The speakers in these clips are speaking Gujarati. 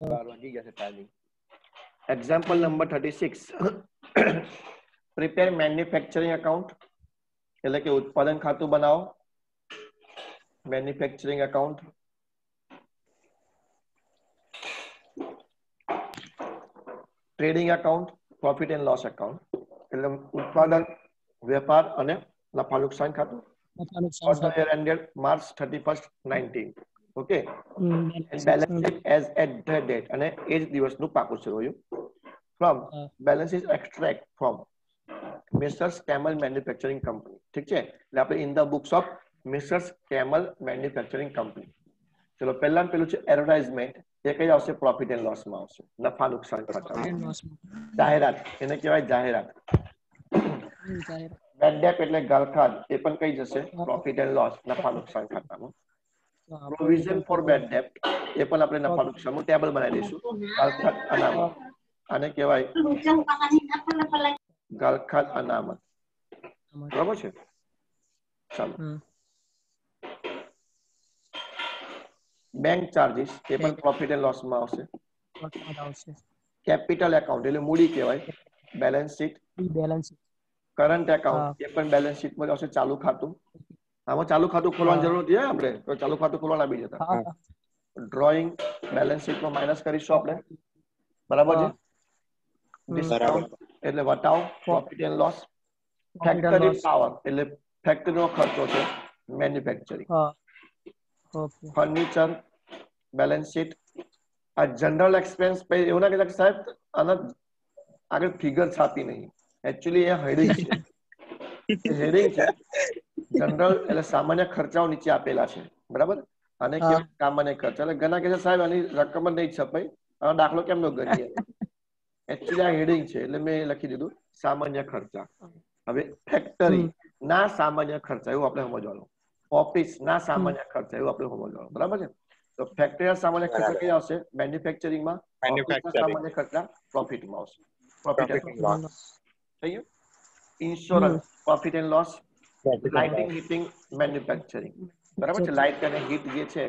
12 વાગી ગયા છે timing. Example number 36 prepare manufacturing account એટલે કે ઉત્પાદન ખાતું બનાવો. Manufacturing account. Trading account, profit and loss account એટલે ઉત્પાદન, વેપાર અને નફા નુકસાન ખાતું. Quarter year ended March 31st 19. Okay. And balance sheet as at the date અને એ જ દિવસનું પાકું શરૂ from balance sheet extract from Messrs Camel Manufacturing Company. ઠીક છે, એટલે આપણે in the books of Messrs Camel Manufacturing Company. ચલો પહેલા પેલું છે એડવર્ટાઇઝમેન્ટ, એ કઈ આવશે? પ્રોફિટ એન્ડ લોસ માં આવશે, નફા નુકસાન ખાતામાં. જાહેરાત એને કહેવાય જાહેરાત. બેડ ડેટ એટલે ગળખાદ, એ પણ કઈ જશે? પ્રોફિટ એન્ડ લોસ, નફા નુકસાન ખાતામાં. પ્રોવિઝન ફોર બેડ ડેટ એ પણ આપણે નફા નુકસાનનું ટેબલ બનાવી દઈશું. ગળખાદ અનામત આને કહેવાય ગળખાદ અનામત. બરાબર છે. ચાલો બેંક ચાર્જીસ એ પણ પ્રોફિટ એન્ડ લોસ માં આવશે. કેપિટલ એકાઉન્ટ એટલે મૂડી કહેવાય. Balance sheet. કરંટ એકાઉન્ટ એ પણ બેલેન્સ શીટ માં આવશે. ચાલુ ખાતું, આમાં ચાલુ ખાતું ખોલવાની જરૂર નથી આપણે, તો ચાલુ ખાતું ખોલવાના બી જતા. ડ્રોઈંગ બેલેન્સ શીટમાં માઇનસ કરીશું આપણે. બરાબર છે. ડિસ્કાઉન્ટ એટલે વટાવ, profit and loss. Factory power એટલે ફેક્ટરીનો ખર્ચો છે, મેન્યુફેક્ચરિંગ. Furniture balance sheet. આ જનરલ એક્સપેન્સ એવું ના કહેતા કે સાહેબ આના આગળ ફિગર છાપી નહીં, એકચ્યુઅલી એ હેડિંગ છે. હેડિંગ છે. જનરલ એટલે સામાન્ય ખર્ચાઓ નીચે આપેલા છે. બરાબર. અને કેવાય સામાન્ય ખર્ચ. એટલે ઘણા કહે છે સાહેબ આની રકમ જ નહીં છપાઈ, આનો દાખલો કેમ નો ગણીએ? એકચ્યુઅલી આ હેડિંગ છે એટલે મેં લખી દીધું સામાન્ય ખર્ચા. હવે ફેક્ટરી ના સામાન્ય ખર્ચા એવું આપણે સમજવાનું. ઓફિસ ના સામાન્ય ખર્ચા એવું આપણે સમજવાનું. બરાબર છે. તો ફેક્ટરી સામાન્ય ખર્ચા કઈ આવશે? મેન્યુફેક્ચરિંગમાં. ઓફિસના સામાન્ય ખર્ચા પ્રોફિટમાં આવશે. પ્રોફિટ એન્ડ લોસ થઈ ગયું. Insurance profit and loss. Lighting heating manufacturing. બરાબર છે. લાઇટ અને હીટ જે છે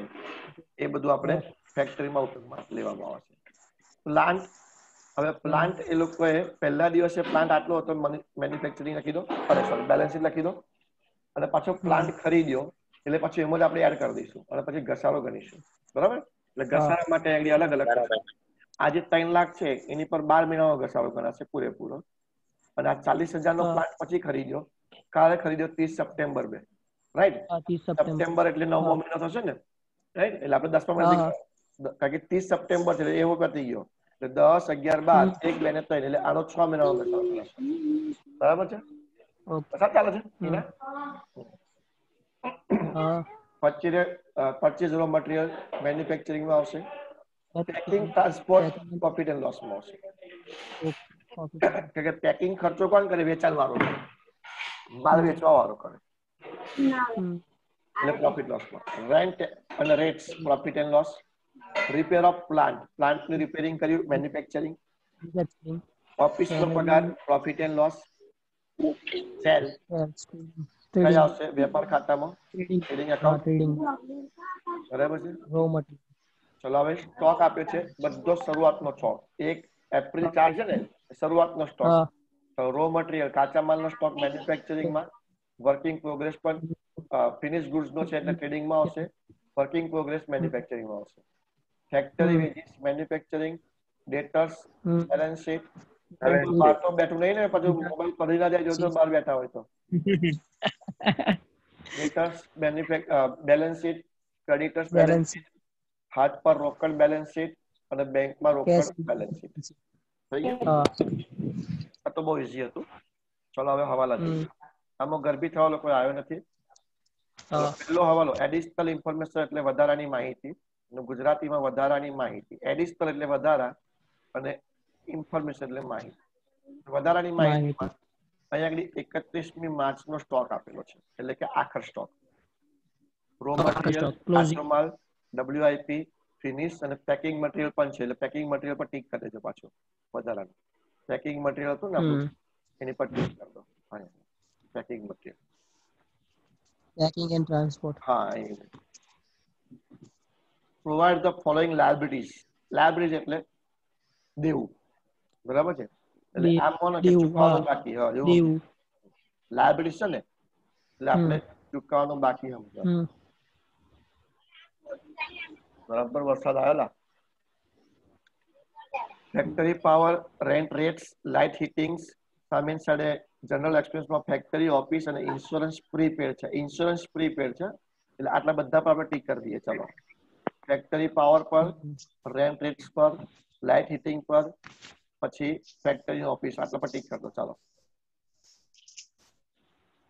એ બધું આપણે ફેક્ટરીમાં ઉપયોગમાં લેવામાં આવે છે. પ્લાન્ટ, હવે પ્લાન્ટ એ લોકોએ પહેલા દિવસે પ્લાન્ટ આટલો હતો મેન્યુફેક્ચરિંગ લખી દો, સોરી બેલેન્સ શીટ લખી દો, અને પાછો પ્લાન્ટ ખરીદ્યો એટલે પછી એમ જ આપણે એડ કરી દઈશું અને પછી ઘસારો ગણીશું. બરાબર. એટલે ઘસારા માટે અલગ અલગ. આજે 3 લાખ છે એની પર 12 મહિનાનો ઘસારો ગણાશે પૂરેપૂરો. અને આ 40,000 નો પ્લાન્ટ પછી ખરીદ્યો, કાલે ખરીદ્યો 30 સપ્ટેમ્બર બે, રાઈટ. સપ્ટેમ્બર એટલે 9મો મહિનો થશે ને, રાઈટ. એટલે આપણે 10મા મહિનો કારણ કે 30 સપ્ટેમ્બર છે એવો પતી ગયો એટલે 10, 11, 12, 1, 2 ને 3 એટલે આનો 6 મહિનાનો ઘસારો ગણાશે. બરાબર છે. પસાર ચાલે છે. પરચેઝ રો મટીરિયલ મેન્યુફેક્ચરિંગમાં આવશે. પેકિંગ ટ્રાન્સપોર્ટ પ્રોફિટ એન્ડ લોસમાં આવશે. કે પેકિંગ ખર્ચો કોણ કરે? વેચાણ વાળો કરે, માલ વેચવા વાળો કરે એટલે પ્રોફિટ લોસમાં. રેન્ટ અને rates profit and loss. Repair of plant, પ્લાન્ટની રિપેરિંગ કર્યું મેન્યુફેક્ચરિંગ. ઓફિસનો પગાર પ્રોફિટ એન્ડ લોસ. સેલ કઈ આવશે? વેપાર ખાતામાં. Trading account. બરાબર છે. ચલો હવે સ્ટોક આપ્યો છે બધો શરૂઆતનો સ્ટોક. 1 એપ્રિલ 4 છે ને શરૂઆતનો સ્ટોક. રો મટીરિયલ કાચા માલનો સ્ટોક મેન્યુફેક્ચરિંગમાં. વર્કિંગ પ્રોગ્રેસ પણ ફિનિશ ગુડ્સ નો છે એટલે ટ્રેડિંગમાં આવશે. વર્કિંગ પ્રોગ્રેસ મેન્યુફેક્ચરિંગમાં આવશે. Factory veggies manufacturing. ડેટર્સ balance sheet. બહાર તો બેઠું નહીં ને, પછી મોબાઈલ પડી ના જાય જો બહાર બેઠા હોય તો. ડેટર્સ balance sheet. Creditors balance sheet. હાથ પર રોકડ બેલેન્સ શીટ અને બેંકમાં રોકડ બેલેન્સ શીટ. થઈ ગયું. આ તો બહુ ઈઝી હતું. ચલો હવે હવાલા જોઈએ. આમાં ગરબી થવા લોકો આવ્યો નથી. પહેલો હવાલો એડિશનલ ઇન્ફોર્મેશન એટલે વધારાની માહિતી. ગુજરાતીમાં વધારાની માહિતી. એડિશનલ એટલે વધારા અને ઇન્ફોર્મેશન એટલે માહિતી. વધારાની માહિતીમાં અહીંયા આગળ 31મી માર્ચનો સ્ટોક આપેલો છે એટલે કે આખર સ્ટોક. રો મટીરિયલ કાચો માલ, WIP, ફિનિશ અને પેકિંગ મટીરિયલ પણ છે એટલે પેકિંગ મટીરિયલ પર ટીક કરી દેજો પાછો. વધારાનું પેકિંગ મટીરિયલ હતું ને આપણું એની પર ટીક કરી દો. Packing material. Packing and transport. હા. Provide the following liabilities. Liability એટલે દેવું, બરાબર છે. એટલે આમ કોને કે દેવું, ચૂકવવાનું હા બાકી, હા એવું દેવું. લાયબિલિટી છે ને એટલે આપણે ચૂકવવાનું બાકી સમજો. બરાબર વરસાદ આવેલા. Factory power, rent rates, light heatings, સામેની સાઈડે જનરલ એક્સપેન્સમાં ફેક્ટરી, ઓફિસ અને ઇન્સ્યોરન્સ પ્રીપેડ છે. ઇન્સ્યોરન્સ પ્રીપેડ છે એટલે આટલા બધા પર આપણે ટીક કરી દઈએ. ચલો, ફેક્ટરી પાવર પર, રેન્ટ રેટ્સ પર, લાઇટ હીટિંગ પર, પછી ફેક્ટરી ઓફિસ, આટલા પર ટીક કરી દો. ચાલો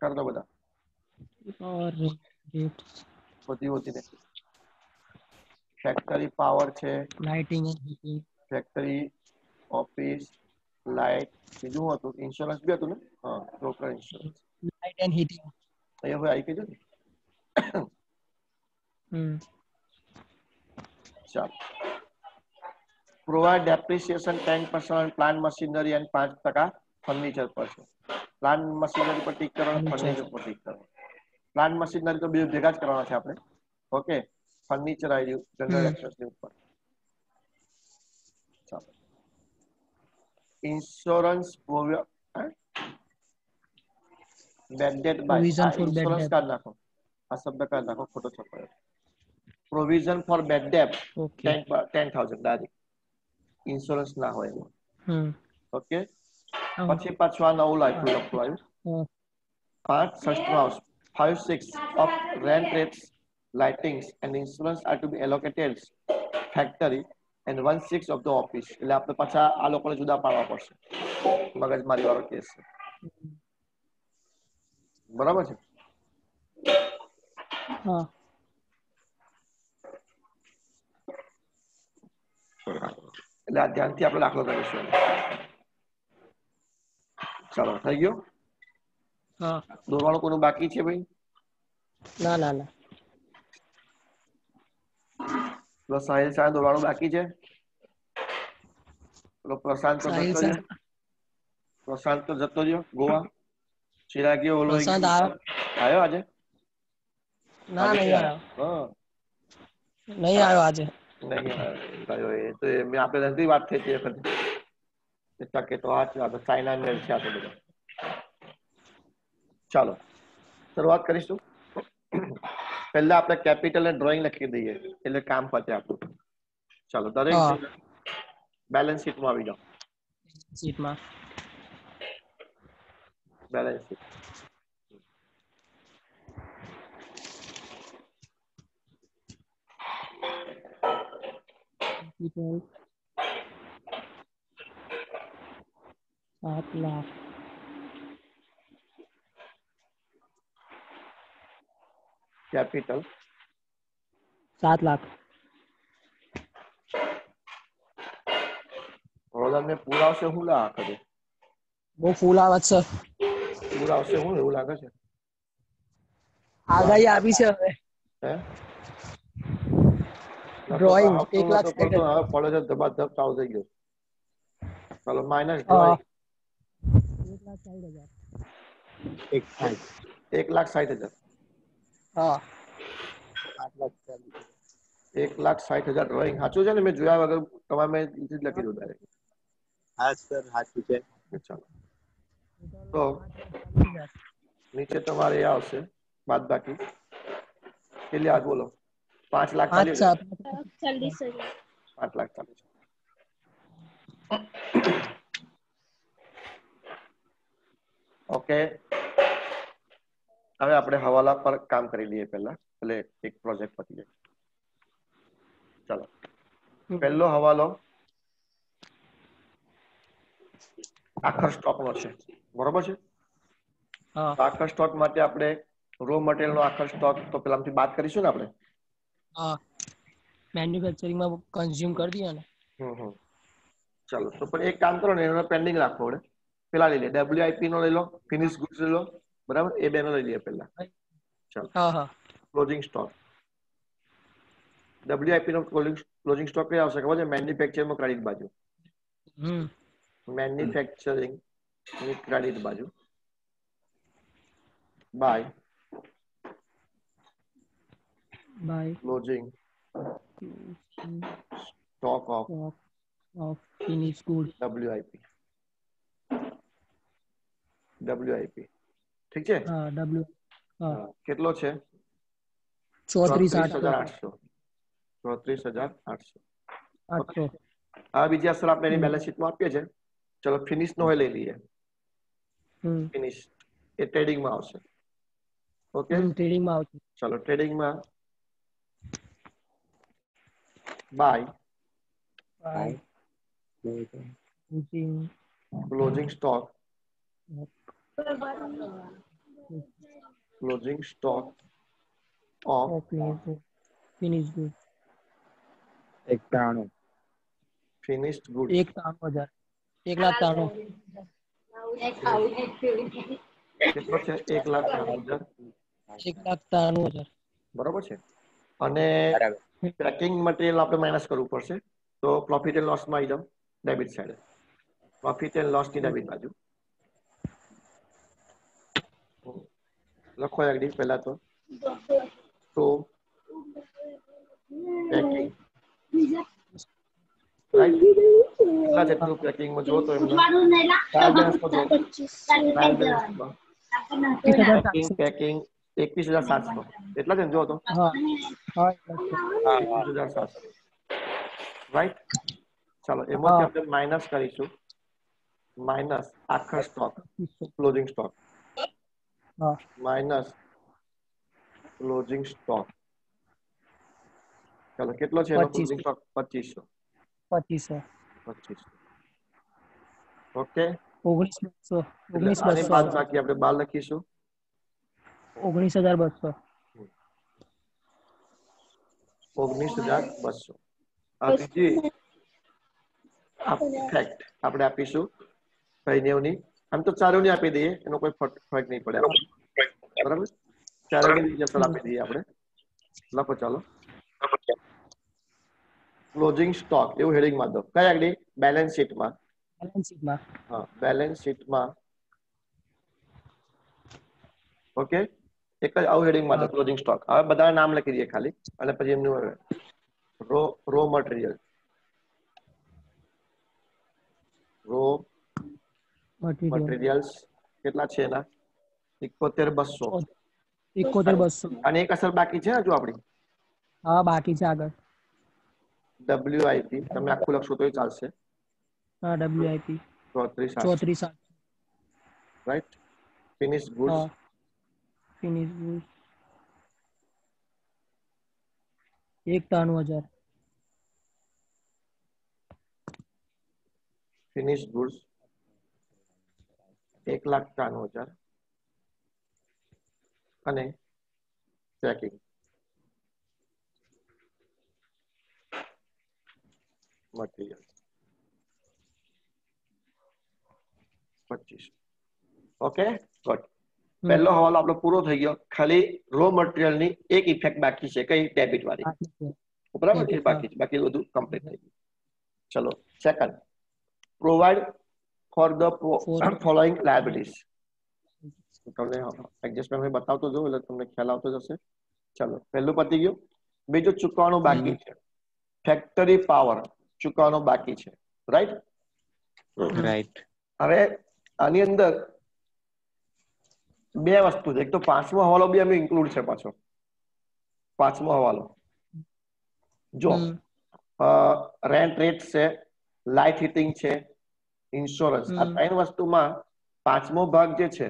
કરી દો બધા. બધી હોતી નથી. ફેક્ટરી પાવર છે, lighting and heating, factory office, light, બીજું હતું ઇન્સ્યોરન્સ બી હતું ને. હા, broker insurance. Light and heating. અહીંયા હવે આવી ગયું ને. ચાલો, provide depreciation 10% plant machinery and 5% furniture પર છે. પ્લાન્ટ મશીનરી પર ટીક કરવાનું, ફર્નિચર પર ટીક કરવાનું. પ્લાન્ટ મશીનરી તો બે ભેગા જ કરવાના છે આપણે. ઓકે, ફર્નિચર આવી ગયું જનરલ એક્સપેન્સની ઉપર. ચાલો, ઇન્સ્યોરન્સ બેડ ડેટ બાય, આ provision for bad insurance debt. Card નાખો, આ શબ્દ કાર્ડ નાખો, ખોટો છપાયો. Provision for bad debt okay. 10,000 direct, insurance ના હોય એમાં. ઓકે, પછી પાછું આ નવું લખ્યું આવ્યું. 5/6 of rent rates, lightings and insurance are to be allocated factory and 1/6 of the office. એટલે આપણે પાછા આ લોકોને જુદા પાડવા પડશે. મગજમારી વાળો કેસ છે. બરાબર છે. હા, એટલે આ ધ્યાનથી આપણે દાખલો કરીશું. ચાલો, થઈ ગયો. હા. દોરવાનું કોનું બાકી છે ભાઈ? ના ના ના. પેલો સાહિલ શાહ દોરવાનું બાકી છે. પેલો પ્રશાંત તો જતો રહ્યો. પ્રશાંત તો જતો રહ્યો ગોવા. ચિરાગીઓ ઓલોઈ પ્રશાંત ગયો. આવ્યો આજે? ના, નહીં આવ્યો. હા, નહીં આવ્યો આજે. નહીં આવ્યો. એ તો મેં આપણે નથી વાત થઈ હતી વખત. ટકે તો આ જ ચાઇના મેલ છે આ તો બધા. ચાલો, શરૂઆત કરીશું. પહેલા આપણે કેપિટલ અને ડ્રોઈંગ લખી દઈએ એટલે કામ પતે આપણું. ચાલો, દરેક બેલેન્સ શીટમાં આવી જાઓ. શીટમાં balance sheet. Capital 7 lakh, capital 7 lakh. Vadodara ને પૂર આવશે શું લાગે છે? બહુ ફૂલ આવે છે. પૂર આવશે શું એવું લાગે છે? આગાહી આપી છે હવે. હે? ડ્રોઈંગ આવતો 1 લાખ નતો પડતો, હવે પડે છે ધબાધબ ચાલુ થઈ ગયો. ચાલો, માઇનસ 1,60,000. 1,60,000. હા, 1,60,000 ડ્રોઈંગ સાચું છે ને? મેં જોયા વગર તમારે મેં લખી દઉં ડાયરેક્ટ. હા સર, સાચું છે. ચાલો, તો નીચે તમારે એ આવશે બાદ બાકી. કેટલી આજ બોલો? 5,40,000. 5,40,000. ઓકે, હવે આપણે હવાલા પર કામ કરી લઈએ પહેલા, એટલે એક પ્રોજેક્ટ પતી જાય. ચાલો, પહેલો હવાલો આખર સ્ટોક નો છે, બરોબર છે. આખર સ્ટોક માટે આપણે રો મટીરિયલ નો આખર સ્ટોક તો પેલાથી બાદ કરીશું ને આપણે. હા, મેન્યુફેક્ચરિંગ માં કન્ઝ્યુમ કરી દઈએ ને. ચાલો, તો પણ એક કામ કરો ને, એનો પેન્ડિંગ રાખો. આપણે પેલા લઈ લે, WIP નો લઈ લો, ફિનિશ ગુડ્સ લઈ લો, બરાબર. એ બે નો લઈ લઈએ પેલા. ચાલો, ક્લોઝિંગ સ્ટોક. WIP નો ક્લોઝિંગ સ્ટોક કઈ આવશે ખબર છે? મેન્યુફેક્ચરિંગ માં ક્રેડિટ બાજુ. મેન્યુફેક્ચરિંગ ની ક્રેડિટ બાજુ by closing stock of finished goods. WIP ઠીક છે. हाँ W हाँ કેટલો છે? 34,800 34,800. 800 આ બીજી અસર આપણે એની બેલેન્સ શીટમાં આપીએ છે. ચલો ફિનિશ નો હોય લઈ લઈએ. ફિનિશ એ ટ્રેડિંગ માં આવશે. ઓકે ट्रेडिंग में આવશે. ચલો ટ્રેડિંગ માં by closing stock of finished goods. finished goods 1,93,000 1,93,000 કેટલો છે? 1,93,000 1,93,000 બરોબર છે. અને પેકિંગ મટીરિયલ આપણે માઇનસ કરવું પડશે. તો પ્રોફિટ એન્ડ લોસ માં આવી જાવ debit side. Profit and loss ની ડેબિટ બાજુ લખો આગળ પહેલા તો પેકિંગ રાઈટ. કેટલા છે ટુ પેકિંગ માં જો તો એમને ટ્રાયલ બેલેન્સ માં જો ટ્રાયલ બેલેન્સ માં પેકિંગ 21,700 એટલા છે ને જો તો हाँ हाँ 21,700 રાઈટ. ચાલો એમાંથી આપણે માઇનસ કરીશું. માઇનસ આખા સ્ટોક ક્લોઝિંગ સ્ટોક हाँ માઇનસ ક્લોઝિંગ સ્ટોક. ચાલો કેટલો છે એનો ક્લોઝિંગ સ્ટોક? 2,500. ઓકે 19,200 બાદ બાકી આપણે 12 લખીશું. 19,200 19,200. આ બીજી ફેક્ટ આપણે આપીશું 90 ની. આમ તો ચારોની આપી દઈએ એનો કોઈ ફરક નહીં પડે. બરાબર ચારોની અસર આપી દઈએ આપણે. લખો ચાલો ક્લોઝિંગ સ્ટોક એવું હેડિંગ માં દો. કઈ આગળ? બેલેન્સ શીટમાં. હા બેલેન્સ શીટમાં. ઓકે એક જ આવું હેડિંગ માં દો ક્લોઝિંગ સ્ટોક. હવે બધા નામ લખી દઈએ ખાલી અને પછી એમનું રો મટીરિયલ મટીરિયલ્સ કેટલા છે એના? 71,200. 71,200 અને એક અસર બાકી છે હજુ આપણી. हाँ बाकी છે આગળ WIP તમે આખું લખશો તોય ચાલશે. हाँ WIP 34,700 રાઈટ. ફિનિશ ગુડ્સ हाँ finished goods 91,000 ફિનિશ ગુડ્સ 1,93,000 અને પેકિંગ મટીરિયલ 25. Okay good. પહેલો હવાલો આપણો પૂરો થઈ ગયો. ખાલી રો મટીરિયલ ની એક ઇફેક્ટ બાકી છે. કઈ? ડેબિટ વાળી. બરાબર એ બાકી છે. બાકી બધું કમ્પ્લીટ થઈ ગયું. ચલો second provide for the following liabilities. તમને એડજસ્ટમેન્ટ બતાવતો જો એટલે તમને ખ્યાલ આવતો જશે. ચલો પહેલું પતી ગયું. બીજું ચૂકવવાનું બાકી છે. ફેક્ટરી પાવર ચૂકવવાનું બાકી છે. રાઈટ. હવે આની અંદર બે વસ્તુ છે. એક તો પાંચમો હવાલો બી અમે ઇન્ક્લુડ છે. પાછો પાંચમો હવાલો જો રેન્ટ રેટ છે, લાઇટ હીટિંગ છે, ઇન્સ્યોરન્સ. આ ત્રણ વસ્તુમાં પાંચમો ભાગ જે છે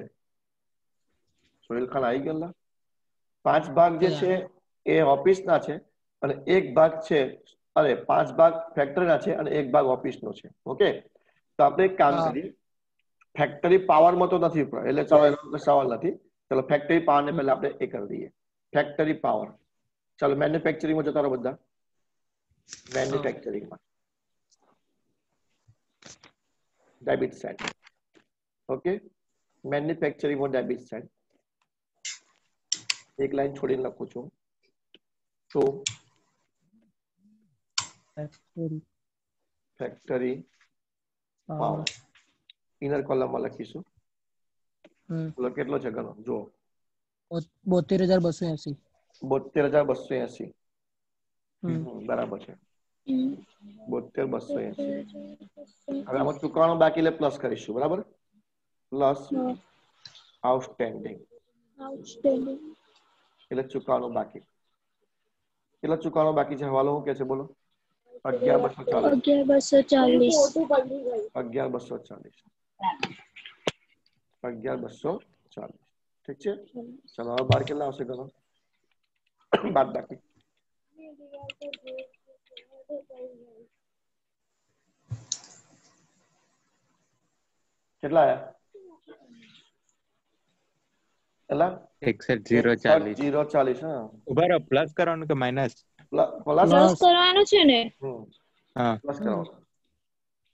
સોહેલ ખાન આવી ગયેલા. 5 ભાગ જે છે એ ઓફિસ ના છે અને એક ભાગ છે 5 ભાગ ફેક્ટરી ના છે અને એક ભાગ ઓફિસ નો છે. ઓકે તો આપણે એક કામ કરીએ. ફેક્ટરી પાવર માં તો નથી એટલે સવાલ નથી. ચલો ફેક્ટરી પાવર ને પહેલા આપણે એ કરી દઈએ. Factory power. ચાલો મેન્યુફેક્ચરિંગ માં જતા રહો બધા. મેન્યુફેક્ચરિંગ માં ડેબિટ સાઇડ. ઓકે મેન્યુફેક્ચરિંગ માં ડેબિટ સાઇડ. એક લાઈન છોડીને લખું છું. તો ફેક્ટરી પાવર ઇનર કોલમમાં લખીશું. કેટલો છે ગણો જો 72,280 72,280 બરાબર છે. 72,280. હવે આમાં ચૂકવવાનું બાકી એટલે પ્લસ કરીશું, બરાબર? પ્લસ આઉટસ્ટેન્ડિંગ એટલે ચૂકવવાનું બાકી. કેટલો ચૂકવવાનું બાકી છે? હવાલો શું કે છે બોલો? 11,240. 11,240. 11,240. ઠીક છે. ચલો હવે બાર કેટલા આવશે ગણો? બાદ બાકી કેટલા આયા? કેટલા? 61,040. હા, ઉભા રહો, પ્લસ કરવાનું કે માઇનસ? પ્લસ કરવાનું છે ને? હા, પ્લસ કરવાનું.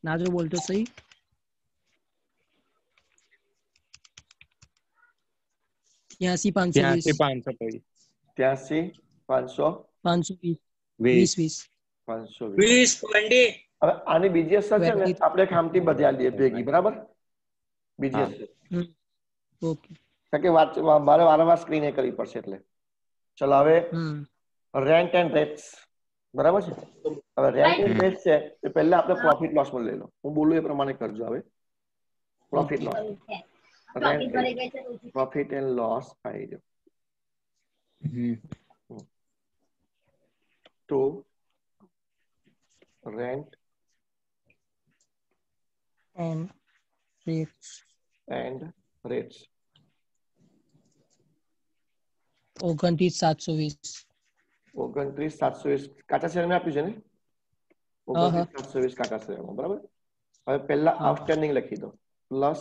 नाजू बोलते सही 83,520 83,520. 520 520. હવે આની બીજી અસર છે ને આપણે ખામતી બધી આલીએ ભેગી, બરાબર? બીજી અસર ओके કારણ કે મારે વારંવાર સ્ક્રીન એ કરવી પડશે એટલે. ચલો હવે રેન્ટ એન્ડ રેટ્સ, બરાબર છે? હવે રેન્ટ એન્ડ રેટ્સ છે એ પહેલા આપણે પ્રોફિટ લોસ માં લઈ લો. હું બોલું એ પ્રમાણે કરજો. હવે profit loss, profit and loss આવી ગયો to rent and rates 29,720 29,720 કાચા શેરમાં આપ્યું છે ને? 29,720 કાચા શેરમાં, બરાબર? હવે પહેલા આઉટસ્ટેન્ડિંગ લખી દો, પ્લસ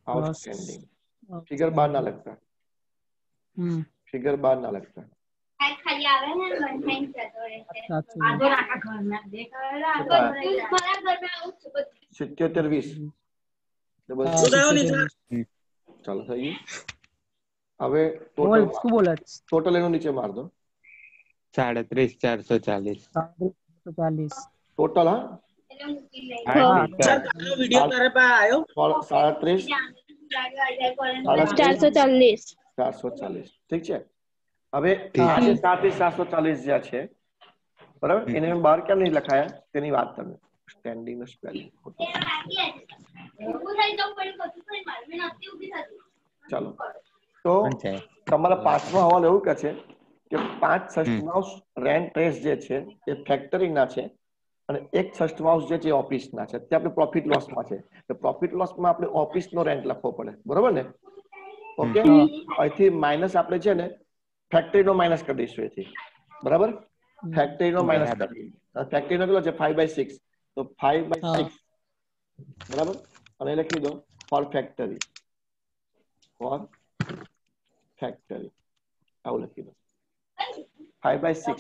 આઉટસ્ટેન્ડિંગ. ફિગર બાર ના લખતા, ફિગર બાર ના લખતા. 77,20 ચાલો થઈ ગયું. હવે ટોટલ એનું નીચે માર દો. 37,440 ટોટલ. હા, वीडियो करे पे आयो 440. ઠીક છે. હવે આ જે 37,440 જે છે, બરાબર, એને બહાર કેમ નહીં લખાયા તેની વાત તમે. સ્ટેન્ડિંગ નો સ્પેલિંગ ચાલો. તો તમારા પાંચમા હવાલ એવું કહે છે કે 5/6 રેન્ટ રેસ જે છે એ ફેક્ટરિંગ ના છે અને 1/6 જે છે ઓફિસ ના છે. તે આપણે પ્રોફિટ લોસ માં છે. તો પ્રોફિટ લોસ માં આપણે ઓફિસ નો રેન્ટ લખવો પડે, બરોબર ને? ઓકે, અહીંથી માઇનસ આપણે છે ને ફેક્ટરી નો માઇનસ કરી દઈશું એથી, બરાબર? ફેક્ટરી નો માઇનસ કરી. ફેક્ટરી નો કેટલો છે? 5/6. તો 5/6, બરાબર? અને લખી દો ફોર ફેક્ટરી, ફોર ફેક્ટરી આવું લખી દો. 5/6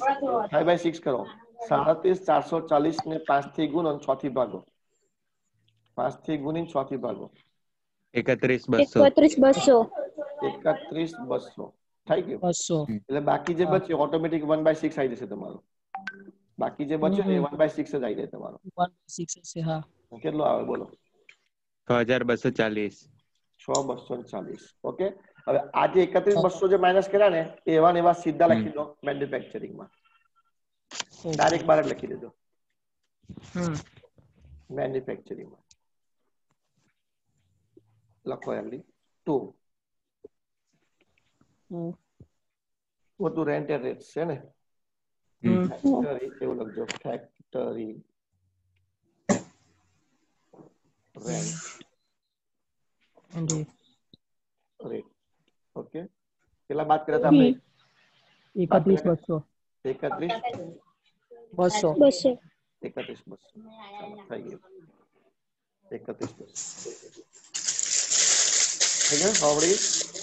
5/6 કરો. 37,440 ને 5 થી ગુણો 6 થી ભાગો. 5 થી ગુણી 6 થી ભાગો. 31,200 થઈ ગયું. એટલે બાકી જે બચ્યું ઓટોમેટિક 1/6 આવી જશે તમારું. બાકી જે બચ્યું ને 1/6 જ આવી જાય તમારો. 1/6 છે. હા, કેટલો આવે બોલો? 6,240. 6,240. ઓકે. હવે આ જે 31,200 જે માઇનસ કર્યા ને એવા ને એવા સીધા લખી દો મેન્યુફેક્ચરિંગ માં. ડાયરેક્ટ બહાર લખી દેજો મેન્યુફેક્ચરિંગ માં. લખો એમડી 2 બધું રેન્ટ એન્ડ રેટ્સ છે ને? ફેક્ટરી એવું લખજો, ફેક્ટરી રેન્ટ રેટ. ઓકે. કેટલા બાદ કર્યા હતા આપણે? 31,200 થઈ ગયું. 31,200.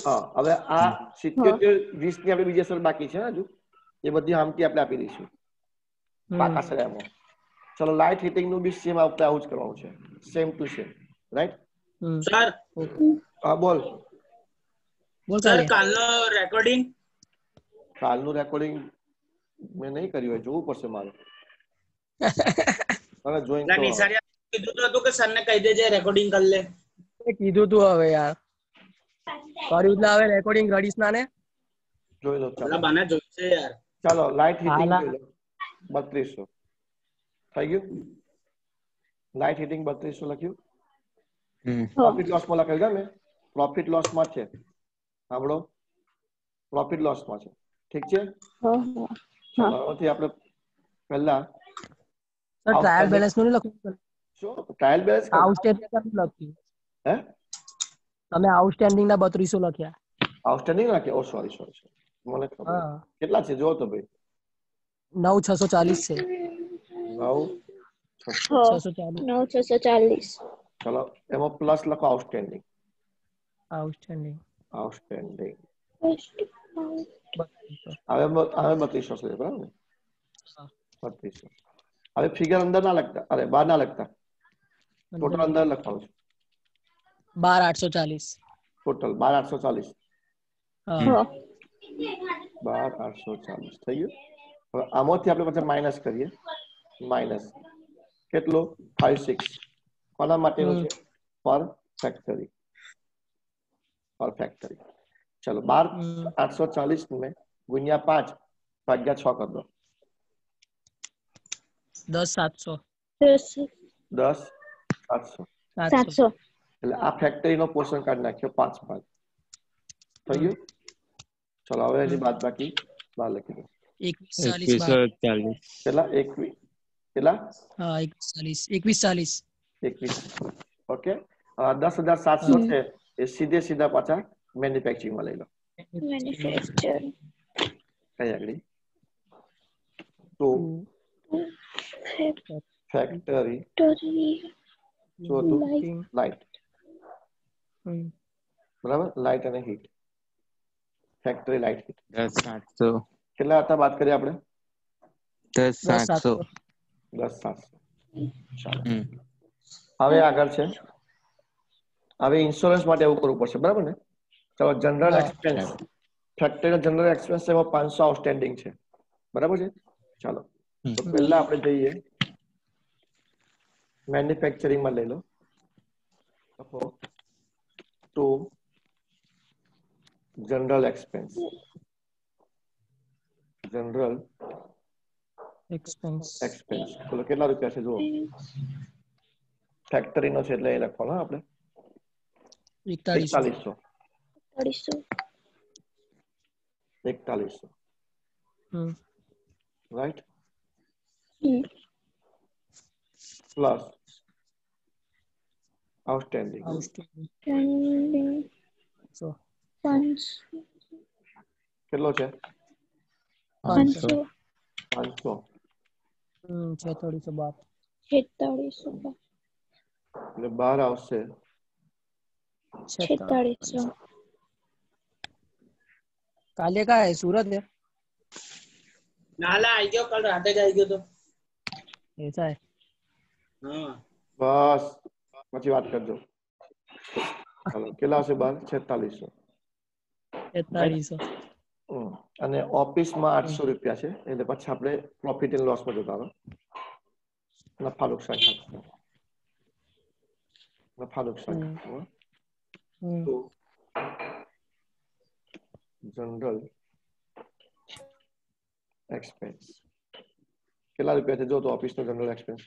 હા, હવે આ 77,20 ની આપણે બીજી અસર બાકી છે હજુ. એ બધી આમથી આપણે આપી દઈશું પાકા સરેમાં. ચલો, લાઇટ હીટિંગ નું બી સેમ આપણે આવું જ કરવાનું છે, same to same, right? Sir હા બોલ. सर કાલનો રેકોર્ડિંગ મેં નહીં કર્યું હોય, જોવું પડશે મારે. હવે જોઈન કરો. નિસારિયા કીધું હતું કે સર ને કહી દેજે રેકોર્ડિંગ કરી લે. કીધું તું હવે યાર કર્યું ના હવે રેકોર્ડિંગ રડીશ ના ને જોઈ લો. ચાલો બના જોઈશે યાર. ચાલો લાઇટ હીટિંગ જોઈ લો. 3200 થઈ ગયું. લાઇટ હીટિંગ 3200 લખ્યું. પ્રોફિટ લોસ માં લખાયું મેં. પ્રોફિટ લોસ માં છે, સાંભળો, પ્રોફિટ લોસ માં છે. ઠીક છે. ચાલો હવેથી આપણે પહેલા સર ટ્રાયલ બેલેન્સ નું લખ્યું. શું ટ્રાયલ બેલેન્સ આઉટસ્ટેન્ડિંગ લખ્યું. હે તમે આઉટસ્ટેન્ડિંગ ના 3200 લખ્યા. આઉટસ્ટેન્ડિંગ લખ્યા? ઓ સોરી મને ખબર. કેટલા છે જો તો ભાઈ. 9640 છે. 9640. ચલો એમાં પ્લસ લખો આઉટસ્ટેન્ડિંગ. આઉટસ્ટેન્ડિંગ હવે 3200 છે બરાબર ને? 3200. હવે ફિગર અંદર ના લખતા, અરે બહાર ના લખતા, ટોટલ અંદર લખાવું છું. 12840. ટોટલ 12840. હા 12840 થઈ ગયું. હવે આમાંથી આપણે પછી માઇનસ કરીએ. માઇનસ કેટલું? 56. કોના માટેનું છે? પર ફેક્ટરી. પર ફેક્ટરી. ચલો 12840 में गुणिया 5 भाग्या 6 कर दो. 10700. 10700 એટલે આ ફેક્ટરી નો પોર્શન કાઢી નાખ્યો 5 ભાગ થઈ ગયું. ચલો હવે એની બાદ બાકી બહાર લખી દો. 2140. કેટલા? 21 કેટલા? હા 2140. ઓકે. 10700 છે એ સીધે સીધા પાછા મેન્યુફેક્ચરિંગ માં લઈ લો. Manufacturing. કઈ આગળ? તો ફેક્ટરી ચોથું લાઇટ. બરાબર, લાઇટ અને હીટ. Factory light heat 10700. કેટલા હતા વાત કરીએ આપણે? 10700. 10700. ચાલો હવે આગળ છે. હવે ઇન્સ્યોરન્સ માટે એવું કરવું પડશે બરાબર ને? ચાલો જનરલ એક્સપેન્સ. ફેક્ટરીનો જનરલ એક્સપેન્સ એમાં 500 આઉટસ્ટેન્ડિંગ છે બરાબર છે. ચાલો તો પહેલા આપણે જઈએ મેન્યુફેક્ચરિંગ માં લઈ લો. તો જનરલ એક્સપેન્સ બોલો કેટલા રૂપિયા છે જુઓ. ફેક્ટરી નો છે એટલે એ લખવાનો આપણે 4100. 4100 રાઈટ. પ્લસ આઉટસ્ટેન્ડિંગ કેટલો છે? 500. 500. 4612. એટલે બહાર આવશે 4600. काले का है सूरत है नाला आई गयो कल रात જ આવી ગયો તો ऐसा है. હા બસ પછી વાત કરજો. ચાલો કેટલા આવશે બહાર? 4600. 4600. અને ઓફિસ માં 800 રૂપિયા છે એટલે પછી આપણે પ્રોફિટ એન્ડ લોસ માં જતા રહો. નફા નુકસાન ખાતું. નફા નુકસાન ખાતું. તો જનરલ એક્સપેન્સ કેટલા રૂપિયા છે જો તો ઓફિસ નો જનરલ એક્સપેન્સ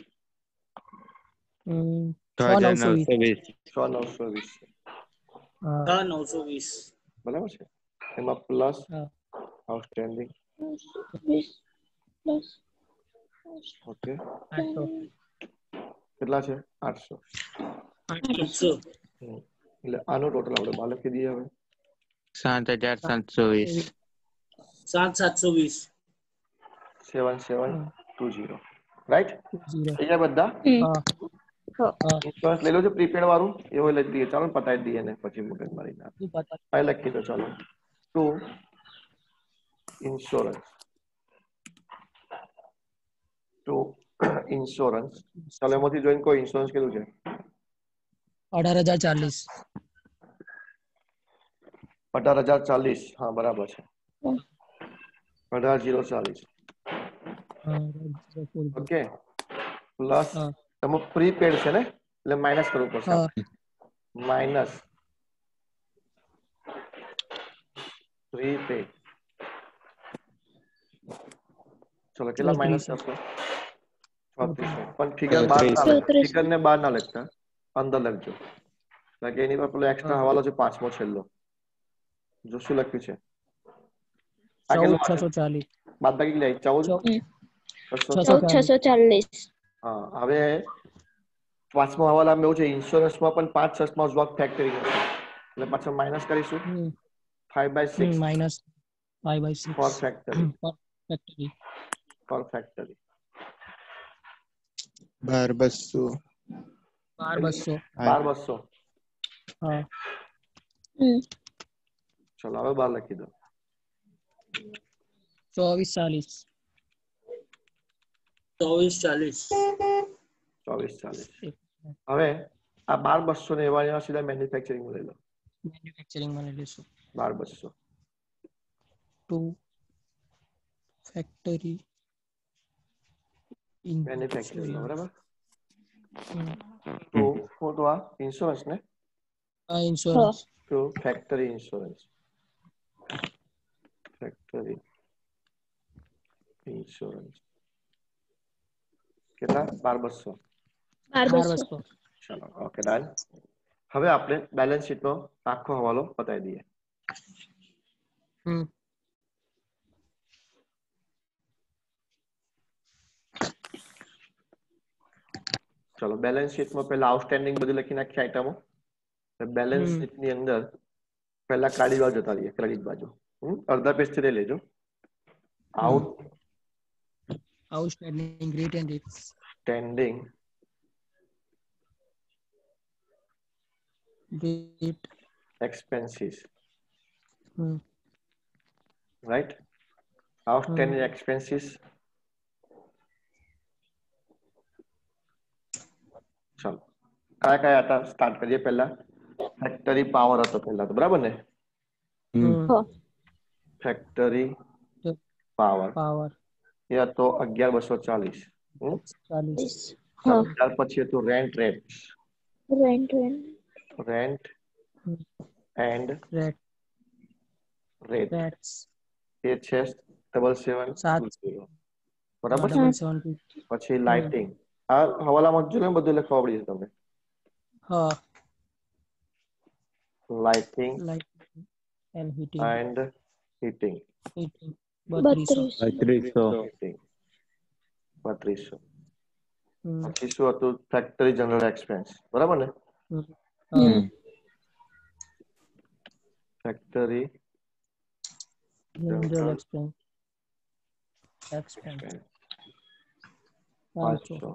6920. 6920 920 બરાબર છે. એમાં પ્લસ આઉટસ્ટેન્ડિંગ ઓકે કેટલા છે? 800. એટલે આનો ટોટલ આપણે બહાર લખી દઈએ. હવે 7720. 7720 7720 રાઈટ. અહીંયા બધા ઇન્સ્યોરન્સ લઈ લો છો પ્રીપેડ વાળું એવું લઈ દઈએ. ચાલો પતાવી દઈએ ને પછી મગજ મારી ના આ લખી દો. ચાલો ટુ ઇન્સ્યોરન્સ ચાલો એમાંથી જોઈન કોઈ ઇન્સ્યોરન્સ કેટલું છે? 18040. 18040. હા બરાબર છે. 18040 ઓકે. પ્લસ તમે પ્રીપેડ છે ને એટલે માઇનસ કરવું પડશે. માઇનસ પ્રીપેડ ચલો કેટલા માઇનસ 3400. કરશો? 3600. પણ ફિગર બહાર ના 3400. લખતા, ફિગર ને બહાર ના લખતા, અંદર લખજો. કારણ કે એની પર પેલો એક્સ્ટ્રા હા. હવાલો છે પાંચમો છેલ્લો. જો શું લખ્યું છે? આ કેટલું આવે? 14640. બાદ બાકી કેટલી આવી? 14 640. 14,640. હા, હવે પાંચમો હવાલામાં એવું છે ઇન્સ્યોરન્સમાં પણ 5/6 વર્ક ફેક્ટરી છે એટલે પાછળ માઇનસ કરીશું 5/6 minus 5/6 for factory for factory. For factory 12,200. 12,200. 12,200. हाँ ચલો હવે 12 લખી દો. 2440. 2440. હવે આ 12,200 ને એવા સીધા મેન્યુફેક્ચરિંગ લઈ લો. મેન્યુફેક્ચરિંગ માં લઈશું 12,200 ટુ ફેક્ટરી મેન્યુફેક્ચરિંગ બરાબર. હમ. તો ફોટો આ ઇન્સ્યોરન્સ ને આ ઇન્સ્યોરન્સ તો ફેક્ટરી ઇન્સ્યોરન્સ કેટલા? 12,200. 12,200. ચલો ઓકે ડન. હવે આપણે બેલેન્સ શીટ નો આખો હવાલો બતાવી દઈએ. ચલો બેલેન્સ શીટ માં પહેલા આઉટસ્ટેન્ડિંગ બધું લખી નાખીએ આઈટમો. બેલેન્સ શીટ ની અંદર પહેલા ક્રેડિટ બાજુ જતા રહીએ. ક્રેડિટ બાજુ અડધા પેજ થી લઈ લેજો. આઉટસ્ટેન્ડિંગ રિટેન્ડ standing expenses right outstanding expenses ચલો કયા હતા સ્ટાર્ટ કરીએ. પહેલા ફેક્ટરી પાવર હતો પહેલા તો બરાબર ને. ફેક્ટરી પાવર એ હતો 11,240. ત્યાર પછી હતું rent rates Rent. Rent and rate એ છે 7,720 બરાબર. પછી લાઇટિંગ આ હવાલામાં જો ને બધું લખવા પડી છે તમને. Lighting and and heating 3200. 3200. પછી શું હતું? ફેક્ટરી જનરલ એક્સપેન્સ બરાબર ને. Factory general expense 500.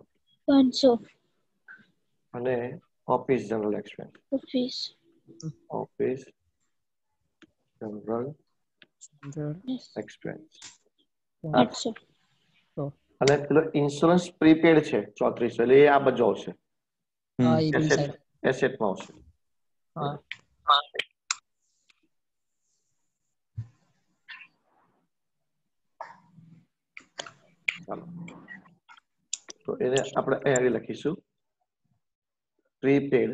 અને office general expense Office. Office general Yes. Expense 800. અને પેલો ઇન્સ્યોરન્સ પ્રીપેડ છે 3400 એટલે એ આ બધો આવશે. એસેટમાં આવશે. ચાલો તો એને આપણે અહીં લખીશું પ્રીપેડ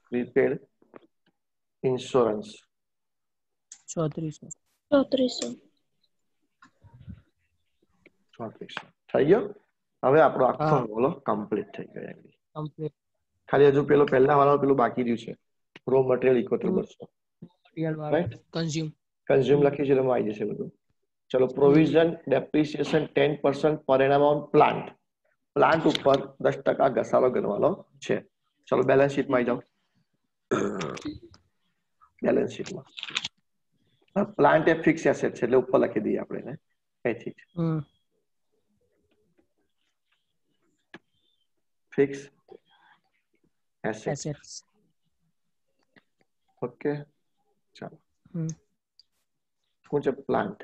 પ્રીપેડ ઇન્સ્યોરન્સ 3400. થઈ ગયો. હવે આપણો આખો હવાલો કમ્પ્લીટ થઈ ગયો. ખાલી હજુ પેલો પહેલા વાળો પેલું બાકી રહ્યું છે રો મટીરિયલ 71,200 રાઈટ. કન્ઝ્યુમ લખી છે એટલે આવી જશે બધું. ચલો પ્રોવિઝન ડેપ્રિસિએશન 10% પર એનમ ઓન પ્લાન્ટ. પ્લાન્ટ ઉપર 10% ઘસારો ગણવાનો છે. ચલો બેલેન્સ શીટમાં આવી જાઓ. બેલેન્સ શીટમાં પ્લાન્ટ એ ફિક્સ એસેટ છે એટલે ઉપર લખી દઈએ આપણે એને અહીંથી જ. Fix assets okay. ચાલો શું છે? પ્લાન્ટ.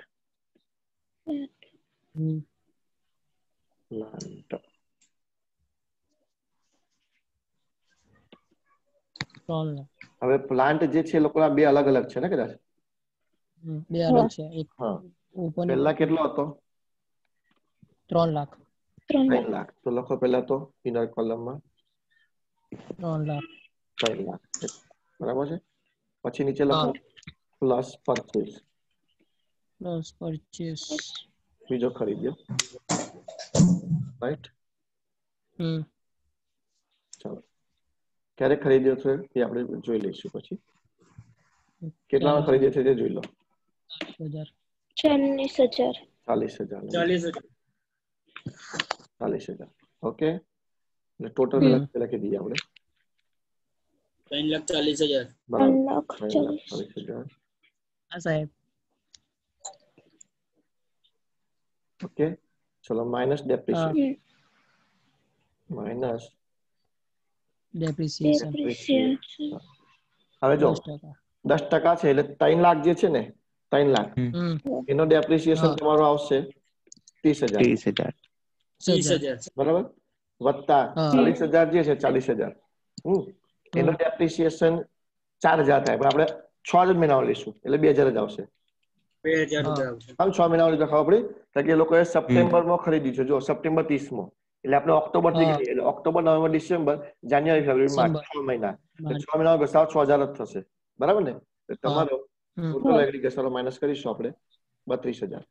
હવે પ્લાન્ટ જે છે એ લોકોના બે અલગ અલગ છે ને કદાચ. બે અલગ છે. એક પહેલા કેટલો હતો? 3 લાખ. 3 લાખ. તો લખો પહેલા તો ઇનર કોલમમાં 3 લાખ 3 લાખ બરાબર છે. પછી નીચે લખો પ્લસ પરચેસ, પ્લસ પરચેસ. બીજો ખરીદ્યો, રાઈટ. ચાલો ક્યારે ખરીદ્યો છે એ આપણે જોઈ લઈશું. પછી કેટલાનો ખરીદ્યો છે તે જોઈ લો. 40,000. 40,000. 40,000. ઓકે, ટોટલ લખી દઈએ આપણે 3,40,000. બરાબર. 3,40,000. 3,40,000. હા સાહેબ. ઓકે, ચલો માઇનસ ડેપ્રિસિએશન, માઇનસ ડેપ્રિસિએશન. હવે જો 10% છે એટલે 3 લાખ જે છે ને 3 લાખ એનો ડેપ્રિસિએશન તમારો આવશે 30,000. 30,000. 30,000. બરાબર, વત્તા 40,000 જે છે 40,000 એનો ડેપ્રિસિએશન 4,000 થાય, પણ આપણે 6 જ મહિનાઓ લઈશું એટલે 2,000 જ આવશે. 2,000 રૂપિયા આવશે. આમ 6 મહિનાઓ લીધા ખબર પડી કે એ લોકોએ સપ્ટેમ્બરમાં ખરીદ્યું છે. જો સપ્ટેમ્બર 30માં એટલે આપણે ઓક્ટોબર થી ગઈ એટલે ઓક્ટોબર, નવેમ્બર, ડિસેમ્બર, જાન્યુઆરી, ફેબ્રુઆરી, માર્ચ 6 મહિના એટલે 6 મહિનાનો ઘસારો 6,000 જ થશે. બરાબર ને? તમારો ટોટલ એગ્રી ઘસારો માઇનસ કરીશું આપણે 32,000.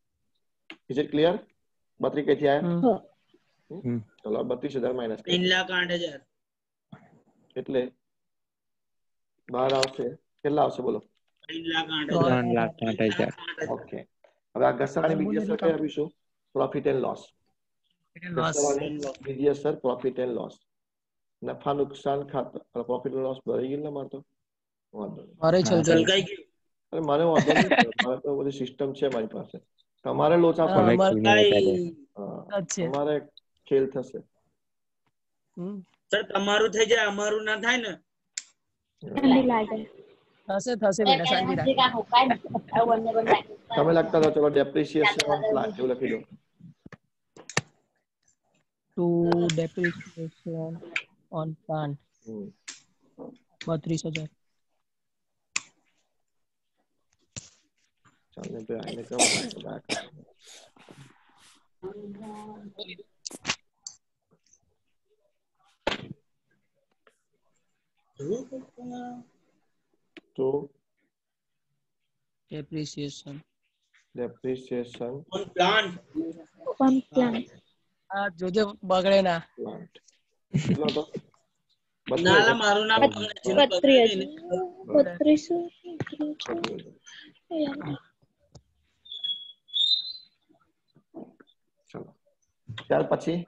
Is it clear? 32 કઈથી આયા? ચલો 32,000 માઇનસ 3,08,000. એટલે બહાર આવશે કેટલા આવશે બોલો? 3,08,000. ઓકે, હવે આ ઘસારાની બીજી અસર કઈ આપીશું? Profit and loss. બીજી અસર પ્રોફિટ એન્ડ લોસ, નફા નુકસાન ખાતું. પ્રોફિટ એન્ડ લોસ ભરી ગયું ને મારે તો વાંધો નહીં. અરે છલકાઈ ગયું. અરે મને વાંધો નહીં, મારે તો બધી સિસ્ટમ છે મારી પાસે. તમારે લોચા તમારે ખેલ થશે. સર તમારું થઈ જાય અમારું ના થાય ને. થશે બેટા, શાંતિ રાખ. તમે લખતા હતા ચલો ડેપ્રિસિએશન ઓન પ્લાન્ટ એવું લખી દો. To depreciation on plant 32,000. ચાલો તો આને કેમ રાખો. તો ડેપ્રિસિએશન ઓન પ્લાન્ટ. આ જોજે બગડે ના. પ્લાન્ટ કેટલો હતો? નાલા મારું નામ 32,000. ચલો ત્યાર પછી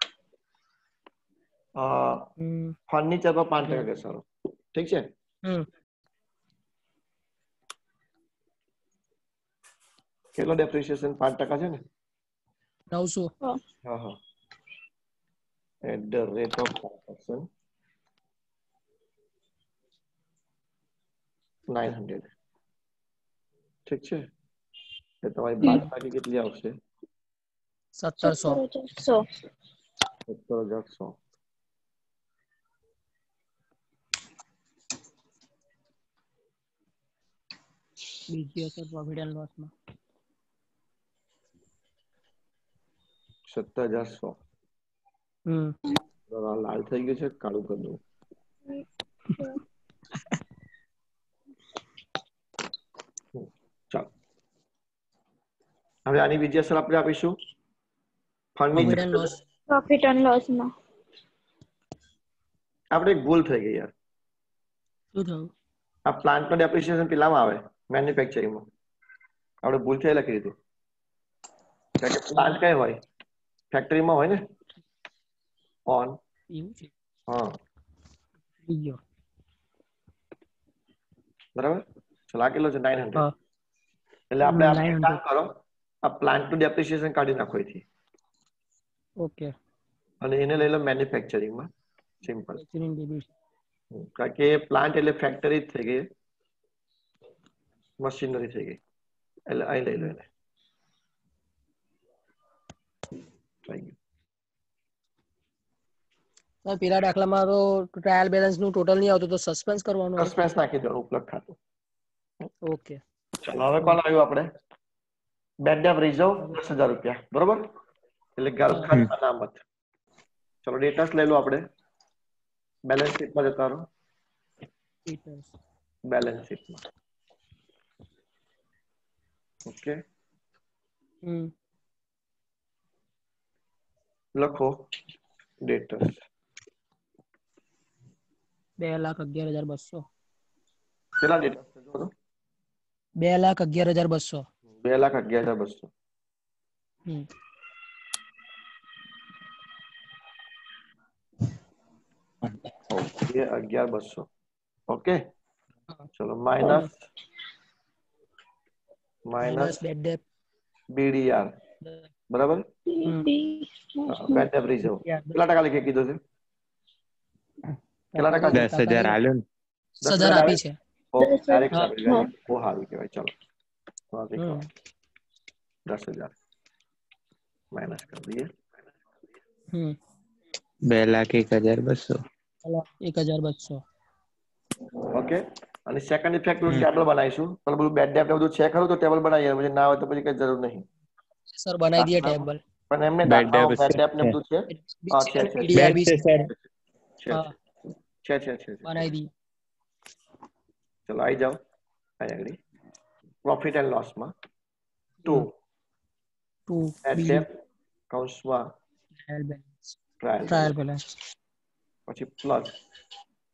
ફર્નિચર પર 5% ઘસારો. ઠીક છે. કેટલો ડેપ્રિસિએશન? 5% છે ને? 900. હા at the rate of 5%, 900. ઠીક છે. એ તમારી બાદબાકી કેટલી આવશે? 1700. 17,100. બીજી અસર પ્રોફિટ એન્ડ લોસ માં 17,100. લાલ થઈ ગયું છે, કાળું કરી દઉં. ચાલો હવે આની બીજી અસર આપણે આપીશું profit and loss. Profit and loss માં આપણે એક ભૂલ થઈ ગઈ યાર. શું થયું? આ પ્લાન્ટ નો ડેપ્રિસિએશન પેલામાં આવે મેન્યુફેક્ચરિંગમાં. આપણે ભૂલ થઈ લખી દીધું. કારણ કે પ્લાન્ટ કઈ હોય? ફેક્ટરીમાં હોય ને ઓન. એવું છે? હા બીજો બરાબર. ચલો આ કેટલો છે? 900. એટલે આપણે આ કામ કરો, આ પ્લાન્ટ નું ડેપ્રિસિએશન કાઢી નાખો અહીંથી. ઓકે. અને એને લઈ લો મેન્યુફેક્ચરિંગમાં. સિમ્પલ. કારણ કે પ્લાન્ટ એટલે ફેક્ટરી જ થઈ ગઈ, મશીનરી થઈ ગઈ. એટલે અહીં લઈ લો એને. થઈ ગયું. પેલા દાખલામાં તો ટ્રાયલ બેલેન્સ નું ટોટલ નહીં આવતું, તો સસ્પેન્સ કરવાનું. સસ્પેન્સ નાખી દેવાનું ઉપલબ્ધ ખાતું. ઓકે. ચલો હવે કોણ આવ્યું? આપણે બેડ ડેપ રિઝર્વ 10,000 રૂપિયા. બરોબર, એટલે ઘરખર્ચ અનામત. ચલો ડેટાસ લઈ લો આપણે. બેલેન્સ શીટમાં જતા રહો, Details. બેલેન્સ શીટમાં. ઓકે, લખો ડેટર્સ 2,11,200. કેટલા ડેટર્સ છે જો તો 2,11,200. 2,11,200. હમ 2,11,200. ઓકે, ચલો minus minus bad debt BDR બરાબર, બેડ ડેપ રિઝર્વ કેટલા ટકા લખી કીધું છે? કેટલા ટકા? 10,000 આલ્યો ને. 10,000 આપી છે. ડાયરેક્ટ હા. આપી ગયા, બહુ સારું કહેવાય. ચલો હમ 10,000 માઇનસ કરી દઈએ. 2,01,200. 1,200. ઓકે, અને સેકન્ડ ઇફેક્ટ હમ. ટેબલ બનાવીશું. પેલું બધું બેડ ડેપ બધું છે ખરું તો ટેબલ બનાવીએ, પછી ના હોય તો પછી કઈ જરૂર નહીં. સર બનાવી દઈએ ટેબલ. પણ એમને બેડ દાખલાઓ ડેપ બેડ ડેપ ને છે. બધું છે. હા છે છે PDR બી છે સર. હા છે. બનાવી દઈએ. ચલો આવી જાઓ અહીં આગળ પ્રોફિટ એન્ડ લોસ માં 2 2 બેડ BD ડેપ કૌંસમાં trial balance. Trial trial balance પછી plus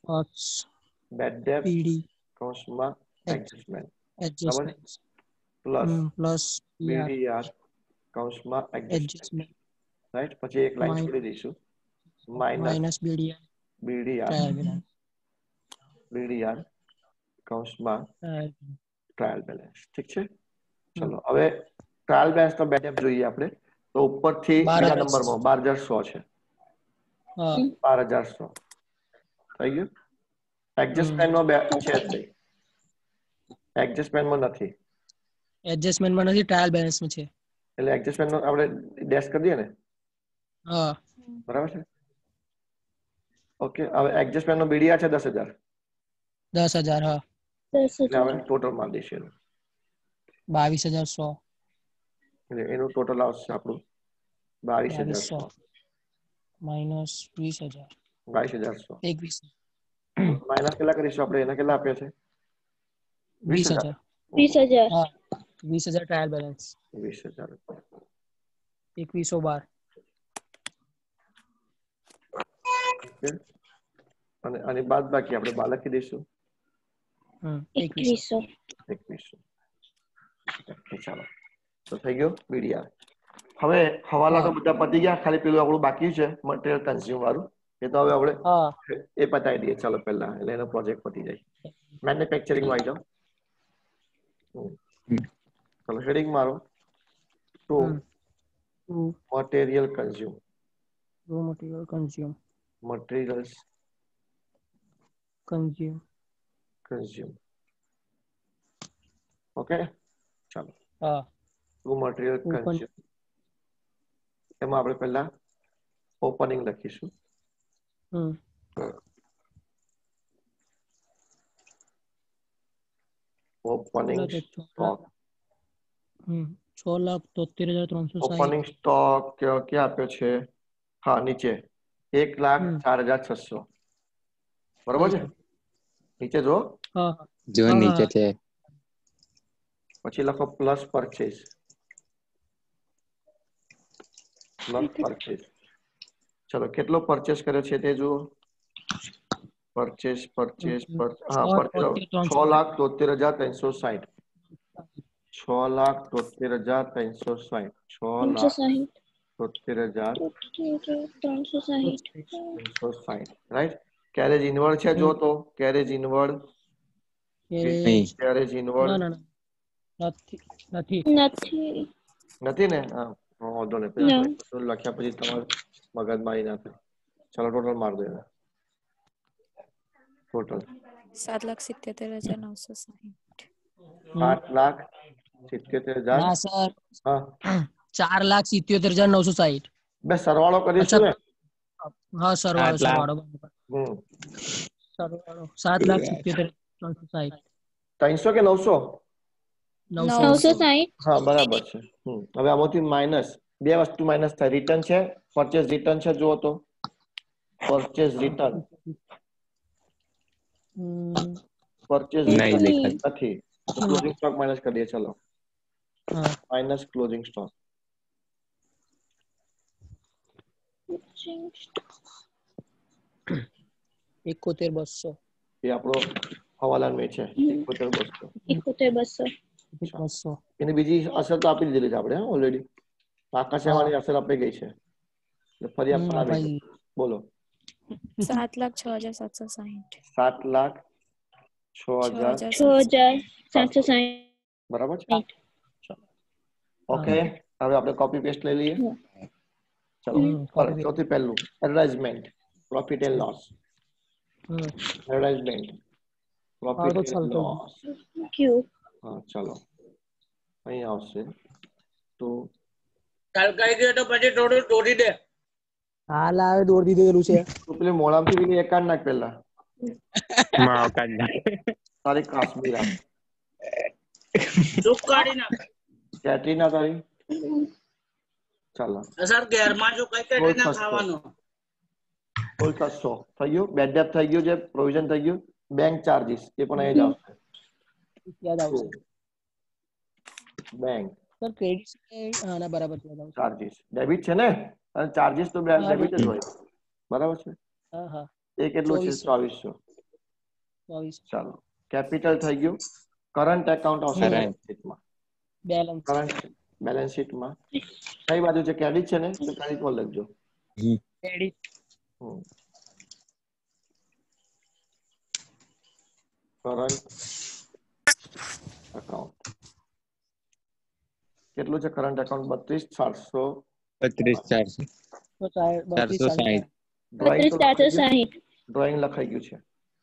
plus bad debt PD કૌંસમાં adjustment adjustment plus plus BDR કૌંસમાં એડજસ્ટમેન્ટ, એડજસ્ટમેન્ટ રાઈટ. પછી એક લાઈન છોડી દઈશું minus BDR BDR trial balance કૌંસમાં ટ્રાયલ. Trial balance. ઠીક છે, ચલો હવે ટ્રાયલ બેલેન્સ નો બેડ ડેપ જોઈએ આપણે તો ઉપરથી બીજા 12,000. નંબરમાં 12,100 છે. હા 12,100 થઈ ગયું. એડજસ્ટમેન્ટમાં છે જ નહીં, એડજસ્ટમેન્ટમાં નથી એડજસ્ટમેન્ટમાં નથી, ટ્રાયલ બેલેન્સમાં છે. એટલે એડજસ્ટમેન્ટનો આપણે ડેશ કરી દઈએ ને, હા બરાબર છે. ઓકે, હવે એડજસ્ટમેન્ટનો BDR છે 10,000 10,000. હા એટલે હવે ટોટલ મારી દઈશું એનું. 22,100. એટલે એનું ટોટલ આવશે આપણું 22,100 માઇનસ 20,000. 22,100 21. માઇનસ કેટલા કરીશું આપણે? એના કેટલા આપ્યા છે? 20,000 20,000. હા 20,000 ટ્રાયલ બેલેન્સ. 20,000 2112. ઓકે, અને આની બાદ બાકી આપણે બાદ લખી દઈશું 2100. 2100. ઓકે, ચાલો તો થઈ ગયો BDR. હવે હવાલા તો બધા પતી ગયા, ખાલી પેલું આપણું બાકી છે મટીરિયલ કન્ઝ્યુમ વાળું, એ તો હવે આપણે હા એ પતાવી દઈએ ચાલો પહેલા, એટલે એનો પ્રોજેક્ટ પતી જાય. મેન્યુફેક્ચરિંગ માં આવી જાઓ. ચલો હેડિંગ મારો to material consume, raw material consume. Materials consume. Okay, ચાલો હા ટુ મટીરિયલ કન્ઝ્યુમ, એમાં આપણે પહેલા ઓપનિંગ લખીશું. Opening stock, 6,73,360. ઓપનિંગ સ્ટોક ક્યાં આપ્યો છે? હા નીચે 1,04,600 બરોબર છે, નીચે જો. હા જો નીચે છે. પછી લખો પ્લસ પરચેસ, ચલો કેટલો પરચેસ કર્યો છે તે જુઓ. પરચેસ હા 6,73,360, 6,73,360, 6,73,360, રાઈટ. કેરેજ ઇનવર્ડ છે જો તો carriage inward, Carriage. Carriage inward ના નથી. નથી ને? હા વાંધો નહીં, લખ્યા પછી તમારે મગજ મારી ના થાય. ચાલો ટોટલ માર દો એને. ટોટલ 7,77,960. 8,77,000. ના સર, હા 4,77,960. બે સરવાળો કરીશું ને. હા સરવાળો 7 લાખ. સરવાળો 7,77,360. 300 કે 900? 960. હા બરાબર છે. હવે આમાંથી માઇનસ બે વસ્તુ માઇનસ થાય. રિટર્ન છે, પરચેસ રિટર્ન છે જુઓ તો परचेज रिटर्न परचेज नहीं रिटर्न लिखा નથી तो क्लोजिंग स्टॉक माइनस कर दिए चलो हाँ माइनस क्लोजिंग स्टॉक इकोतेर 200 ये આપણો હવાલા में છે 71 200 200 એની બીજી અસર તો આપી દીધેલી છે આપણે ઓલરેડી આકાશવાણી અસર આપી ગઈ છે એટલે ફરી આપણે આવી भाई બોલો 7,06,760 7,06,000 6,760 બરાબર છે ઓકે હવે આપણે કોપી પેસ્ટ લઈ લઈએ ચલો સૌથી પહેલું advertisement profit and loss advertisement profit and loss Q હા ચલો અહીં આવશે તો તલકાઈ ગયો તો પછી થોડું તોડી દે. હાલ આવે દોડ દીધેલું છે તું પેલી મોળામાંથી પેલી એક કાઢ નાખ પહેલા माँ का તારી કાશ્મીરા ચૂપ કાઢી નાખ. કેટરીના તારી ચાલો સર ઘેરમાં જો કઈ કઈ ના ખાવાનું. કુલ 600 થઈ ગયું બેડ ડેપ થઈ ગયું છે પ્રોવિઝન થઈ ગયું બેંક ચાર્જીસ એ પણ અહીં જ આવશે યાદ આવશે બેંક સર ક્રેડિટ હા ના બરાબર યાદ આવશે ચાર્જીસ ડેબિટ છે ને અને ચાર્જીસ તો ડેબિટ જ હોય બરાબર છે હા હા એ કેટલું છે 2400 ચાલો કેપિટલ થઈ ગયું કરંટ એકાઉન્ટ આવશે બેલેન્સ શીટમાં બેલેન્સ કરંટ બેલેન્સ શીટમાં કઈ બાજુ છે ક્રેડિટ છે ને તો ક્રેડિટ પર લખજો ક્રેડિટ કરંટ એકાઉન્ટ કેટલું છે કરંટ એકાઉન્ટ 32,700 32,400 460 32,460 ડ્રોઈંગ લખાઈ ગયું છે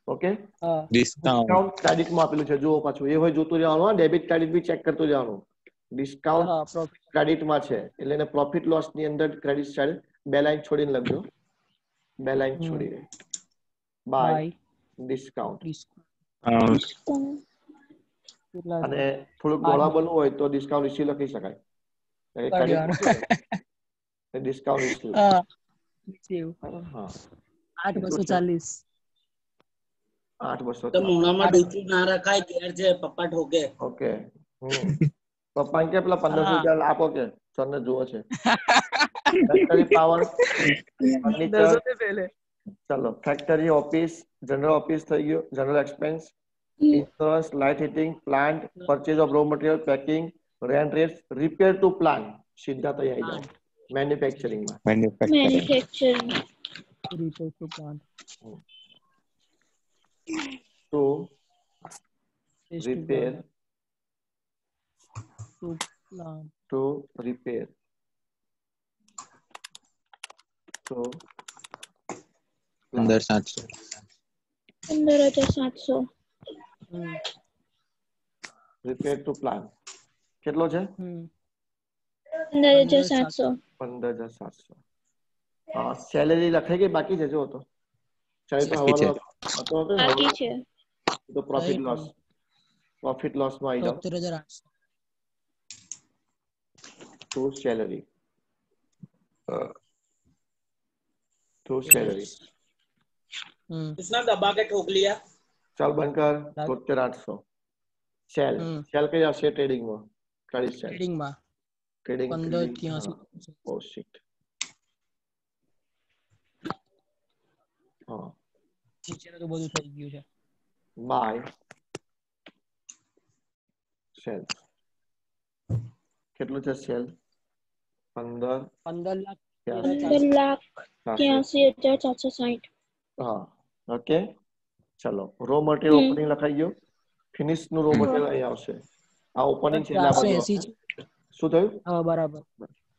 ઓકે હા डिस्काउंट ડિસ્કાઉન્ટ ક્રેડિટ માં આપેલું છે જુઓ પાછું એ હોય જોતું જવાનું ડેબિટ ક્રેડિટ બી ચેક કરતું જવાનું ડિસ્કાઉન્ટ હા પ્રોફિટ ક્રેડિટ માં છે એટલે એને પ્રોફિટ લોસ ની અંદર ક્રેડિટ સાઈડ બે લાઈન છોડીને લખજો બે લાઈન છોડીને બાય બાય ડિસ્કાઉન્ટ કેટલા અને થોડુંક ડોળા બનવું હોય તો ડિસ્કાઉન્ટ ઇસ્યુ લખી શકાય ડિસ્કાઉન્ટ ઇસ્યુ હા હા 8,240 તો 8,240 મોણામાં ડૂચું ના રખાય ઘેર છે પપ્પા ઠોકે. ઓકે પપ્પા કે પેલા 1,500 રૂપિયા આપો કે સરને જુઓ છે ફેક્ટરી પાવર ફર્નિચર ચલો ફેક્ટરી ઓફિસ જનરલ ઓફિસ થઈ ગયું general expense insurance light heating plant purchase of raw material packing rent rates repair to plant સીધા તૈયાર આવી જાઓ મેન્યુફેક્ચરિંગ માં manufacturing report to plant to repair to plant to repair to 15,700 15,700 repair to plant કેટલો છે 15,700 15,700 હા સેલેરી લખાઈ ગઈ બાકી છે જો તો ચાહે તો બાકી છે. હવાનો હતો બાકી છે તો પ્રોફિટ લોસ માં આવી જાઓ 73,800 ટુ સેલેરી किसने दबा के ठोक लिया. ચાલ બંધ કર 73,800 સેલ સેલ કઈ આવશે ટ્રેડિંગ માં ક્રેડિટ સેલ ટ્રેડિંગ માં ટ્રેડિંગ 15,83 ઓ શિટ હા નીચે તો બધું થઈ ગયું છે બાય સેલ કેટલું છે સેલ 15,83,460 હા ઓકે ચલો રો મટીરિયલ ઓપનિંગ લખાઈ ગયો ફિનિશ નું રો મટીરિયલ અહીં આવશે આ ઓપનિંગ છે એટલે આ બાજુ 480 શું થયું હા બરાબર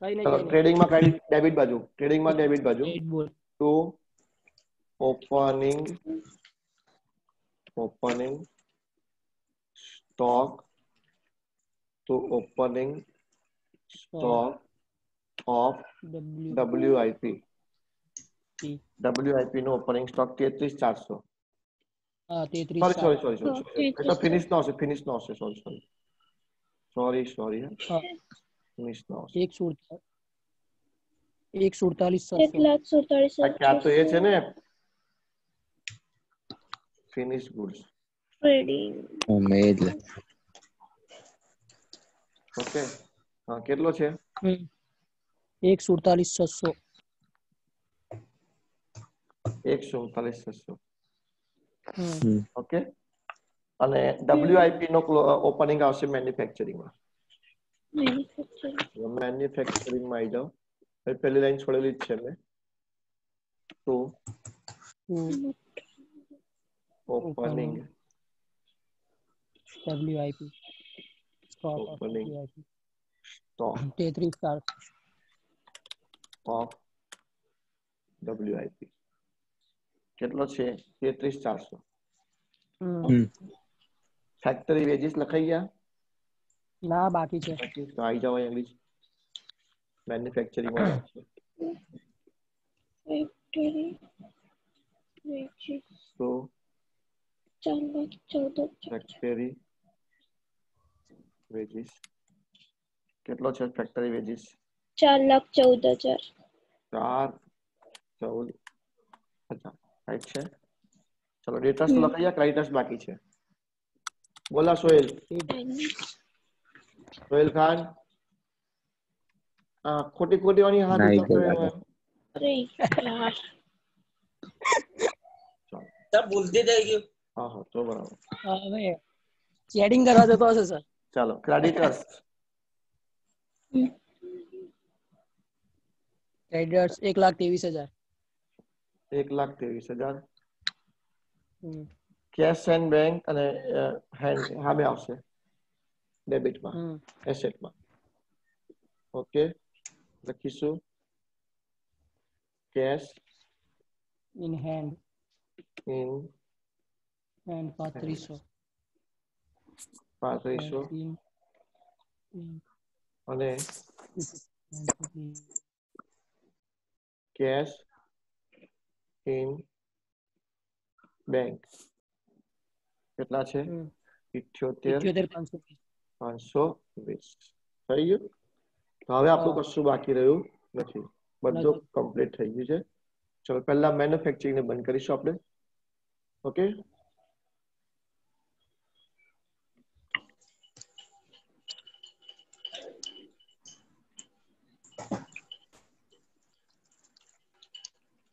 કઈ નહીં ટ્રેડિંગ માં ક્રેડિટ ડેબિટ બાજુ ટ્રેડિંગ માં ડેબિટ બાજુ તો opening stock to opening stock of WIP નો ઓપનિંગ સ્ટોક 33,400 હા 33 એ તો ફિનિશ નો હશે સોરી ફિનિશ નો હશે એક 16 1,47,700 1,47,700 આ ક્યાં તો એ છે ને ફિનિશ ગુડ્સ. trading ઉમેદ ઓકે હા કેટલો છે? 1,47,600 139,600. ઓકે અને WIP નો ઓપનિંગ આવશે મેન્યુફેક્ચરિંગ માં. manufacturing મેન્યુફેક્ચરિંગ માં આવી જાઓ. હવે પહેલી લાઈન છોડેલી જ છે મેં. તો opening WIP stock of opening WIP stock 33 of WIP કેટલો છે? 33,400. ફેક્ટરી વેજીસ લખાઈ ગયા? ના બાકી છે. તો આવી જાઓ ઇંગ્લિશ મેન્યુફેક્ચરિંગ માં જાઓ. factory wages તો 4,14,000 ફેક્ટરી વેજીસ કેટલો છે? ફેક્ટરી વેજીસ 4,14,000 4,14,000 રાઈટ છે. ચલો ડેટર્સ તો લખાઈ ગયા, ક્રેડિટર્સ બાકી છે. બોલા સોહેલ ખાન. ખોટી ખોટી વાળી હાથ નાઈ ઉતારતો ગયા. રહ્યો. અરે યાર सब भूलते जाएगी. હા હા તો બરાબર. હવે ચેટિંગ કરવા જતો હશે સર. ચાલો creditors creditors 1,23,000 1,23,000. Cash and bank અને હેન્ડ સામે આવશે ડેબિટમાં એસેટમાં. ઓકે લખીશું cash in hand in and 3500 અને કેશ ઇન બેંક કેટલા છે? 78,520 થઈ ગયું. તો હવે આપણું કશું બાકી રહ્યું નથી, બધું કમ્પ્લીટ થઈ ગયું છે. ચલો પહેલા મેન્યુફેક્ચરિંગ ને બંધ કરીશું આપણે. ઓકે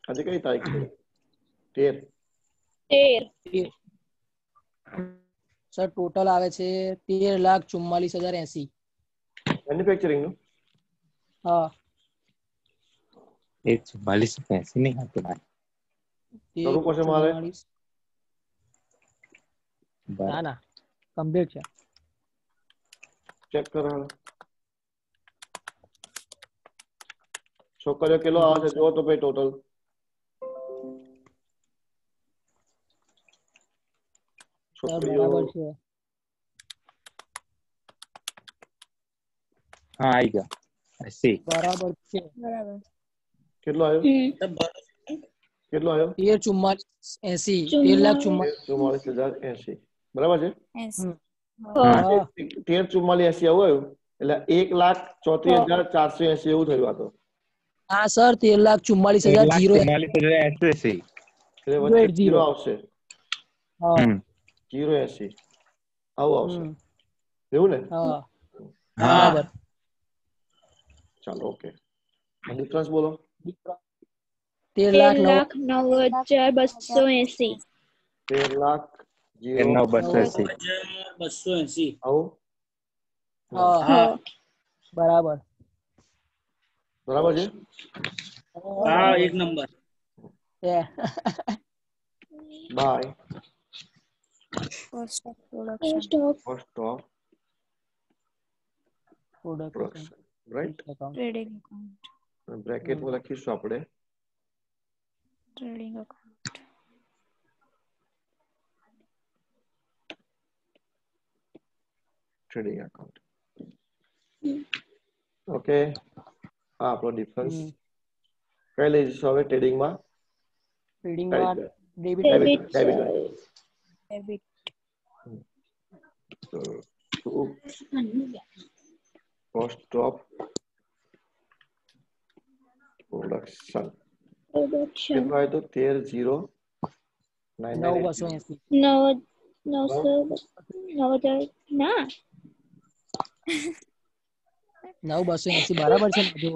આજે કઈ તારીખ છે? 13. સર ટોટલ આવે છે 13,44,080. મેન્યુફેક્ચરિંગ નું હા 144 नहीं आते भाई. કરવું પડશે મારે. 144 ના ના કમ્પ્લીટ છે. ચેક કરો છોકરીઓ કેટલો આવે છે જો તો ભાઈ ટોટલ. છોકરીઓ બરાબર છે. हाँ आएगा ऐसे બરાબર છે. કેટલો આવ્યો? કેટલો આવ્યો? 13,44,80. 13,44,080 બરાબર છે. 13,44,80 આવું આવ્યું એટલે 1,34,480 એવું થયું. આ તો હા સર 13,44,080 ऐसे એટલે વચ્ચે જીરો આવશે. હા 080 આવું આવશે એવું ને? હા हाँ બરાબર. ચાલો ઓકે ડિફરન્સ બોલો. 13,09,280 13,02,80 280. આવું હા બરાબર. બરાબર છે. हाँ एक number. By cost of cost of production right. trading account બ્રેકેટમાં લખીશું આપણે trading account trading account. Okay આ આપણો ડિફરન્સ કઈ લઈશું હવે ટ્રેડિંગમાં? ટ્રેડિંગમાં debit debit cost of production production કેટલો આવ્યો તો 13,099,980 9,900 ના 9,280 બરાબર છે ને? જો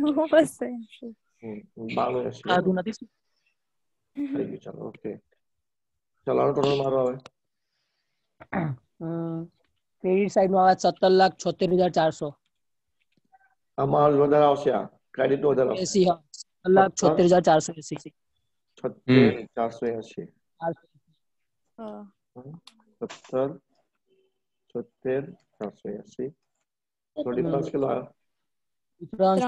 9,280 92,80 ખાધું નથી. થઈ ગયું. ચાલો ઓકે, ચાલો આનો ટોટલ મારો આવે ક્રેડિટ સાઈડ માં આવે 17,76,400. આમાં વધારે આવશે, આ ક્રેડિટ વધારે આવશે 80. હા 17,76,480. 76,480 હા 76,480 તો ડિફરન્સ કેટલો આવ્યો? ડિફરન્સ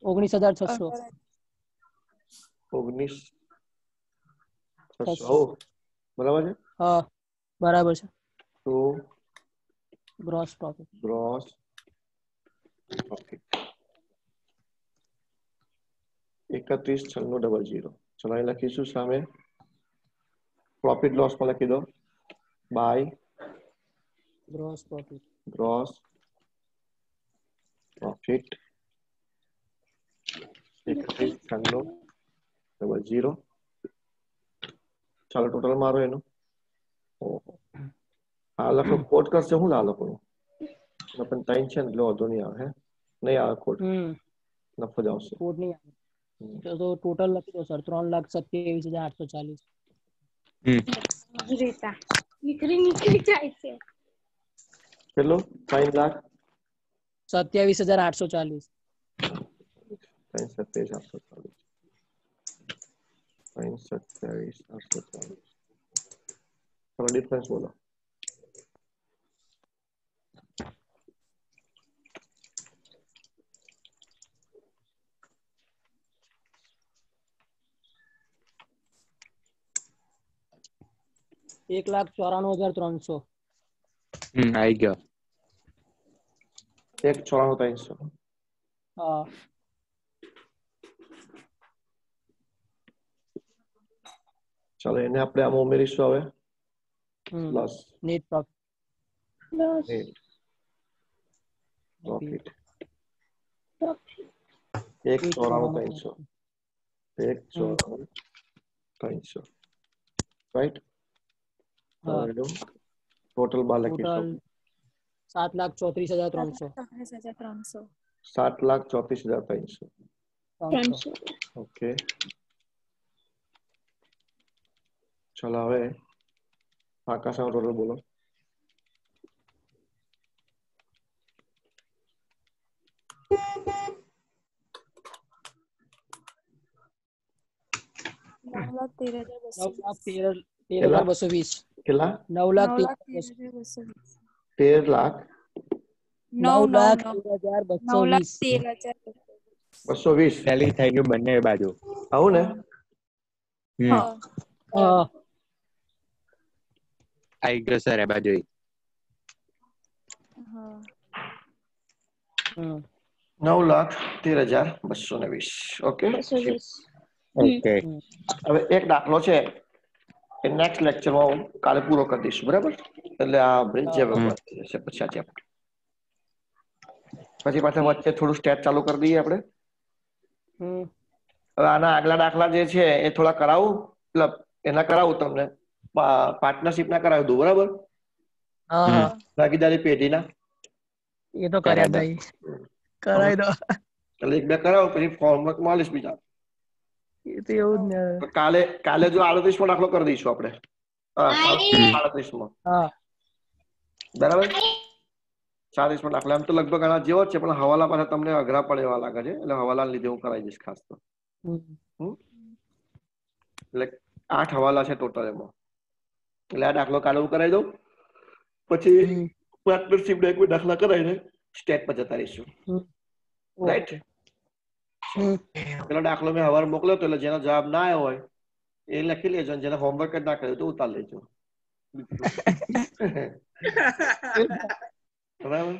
3,19,600. 3,19,600 બરાબર છે. હા બરાબર છે. તો ગ્રોસ પ્રોફિટ ગ્રોસ પ્રોફિટ 31,96,000. ચલો અહીં લખીશું સામે પ્રોફિટ લોસ માં લખી દો by gross profit gross profit 31,96,000. ચાલો ટોટલ મારો એનું. ઓહો, આ લખો કોડ કરશે શું આ લખો પણ ટાઈમ છે ને એટલે વાંધો નહીં આવે. હે નહીં આવે કોડ, નફો જ આવશે. કોડ નહીં આવે તો ટોટલ લખી દો સર 3,27,840. રીતા નીકળી જાય છે. કેટલું? 27,840. 27,840 27,840. ચલો ડિફરન્સ બોલો. એક 1,94,300. આવી ગયો. 1,94,300. હા ચાલો એને આપણે આમાં ઉમેરીશું હવે plus net profit net profit 1,94,300 1,94,300 right. Total બાર લખીશું 7,34,300. 7,34,300. ઓકે ચલો હવે આકાશનો ટોટલ બોલો. કેટલા? 9,13,220. ટેલી થઈ ગયું બંને બાજુ. આવું ને આવી ગયો સર એ બાજુ. 9,13,220. ઓકે ઓકે હવે એક દાખલો છે એ નેક્સ્ટ લેક્ચરમાં હું કાલે પૂરો કરી દઈશું બરાબર. એટલે આ બ્રિજ જે છે પછી આ ચેપ્ટર પછી પાછા વચ્ચે થોડું સ્ટેટ ચાલુ કરી દઈએ આપણે. હવે આના આગલા દાખલા જે છે એ થોડા કરાવું, મતલબ એના કરાવું તમને પાર્ટનરશિપ ના કરાવી દઉં બરાબર. ભાગીદારી પેઢીના એ તો કર્યા ભાઈ કરાવી દો. એટલે એક બે કરાવો પછી ફોર્મવર્ક માલીશ બીજા. એ તો એવું જ ને. કાલે જો 38મો દાખલો કરી દઈશું આપણે. 38મો બરાબર. 40મો દાખલો એમ તો લગભગ આના જેવો જ છે પણ હવાલા પાછા તમને અઘરા પડે એવા લાગે છે એટલે હવાલા લીધે હું કરાવી દઈશ ખાસ તો. એટલે 8 હવાલા છે ટોટલ એમાં. એટલે આ દાખલો કાલે હું કરાવી દઉં પછી પાર્ટનરશિપ ના કોઈ દાખલા કરાવીને સ્ટેટ પર જતા રહીશું. રાઈટ. પેલો દાખલો મેં હવારે મોકલ્યો તો એટલે જેનો જવાબ ના આવ્યો હોય એ લખી લેજો, જેને હોમવર્ક જ ના કર્યું તો ઉતાર લેજો. બરાબર.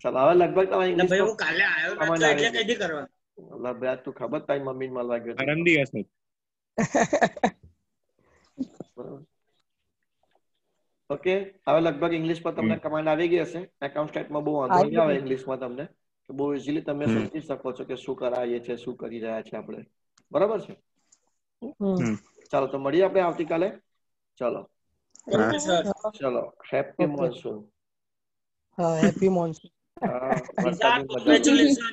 ચાલો હવે લગભગ તમારે ઇંગ્લિશ ભાઈ હું કાલે આવ્યો નતો એટલે કઈથી કરવાનું. અલ્લા ભાઈ તું ખબર તારી મમ્મી ને મળવા ગયો પરમ દિવસ ની. ઓકે હવે લગભગ ઇંગ્લિશ પર તમને કમાન્ડ આવી ગઈ હશે. એકાઉન્ટ સ્ટેટમાં બહુ વાંધો નહીં આવે ઇંગ્લિશમાં તમને. તો બહુ ઇઝીલી તમે સમજી શકો છો કે શું કરાવીએ છે, શું કરી રહ્યા છે આપણે. બરાબર છે? ચાલો તો મળીએ આપણે આવતીકાલે. ચલો ઓકે સર. ચલો હેપી Okay. મોન્સૂન. હા હેપી મોન્સૂન. વરસાદની મજા. કોંગ્રેચ્યુલેશન.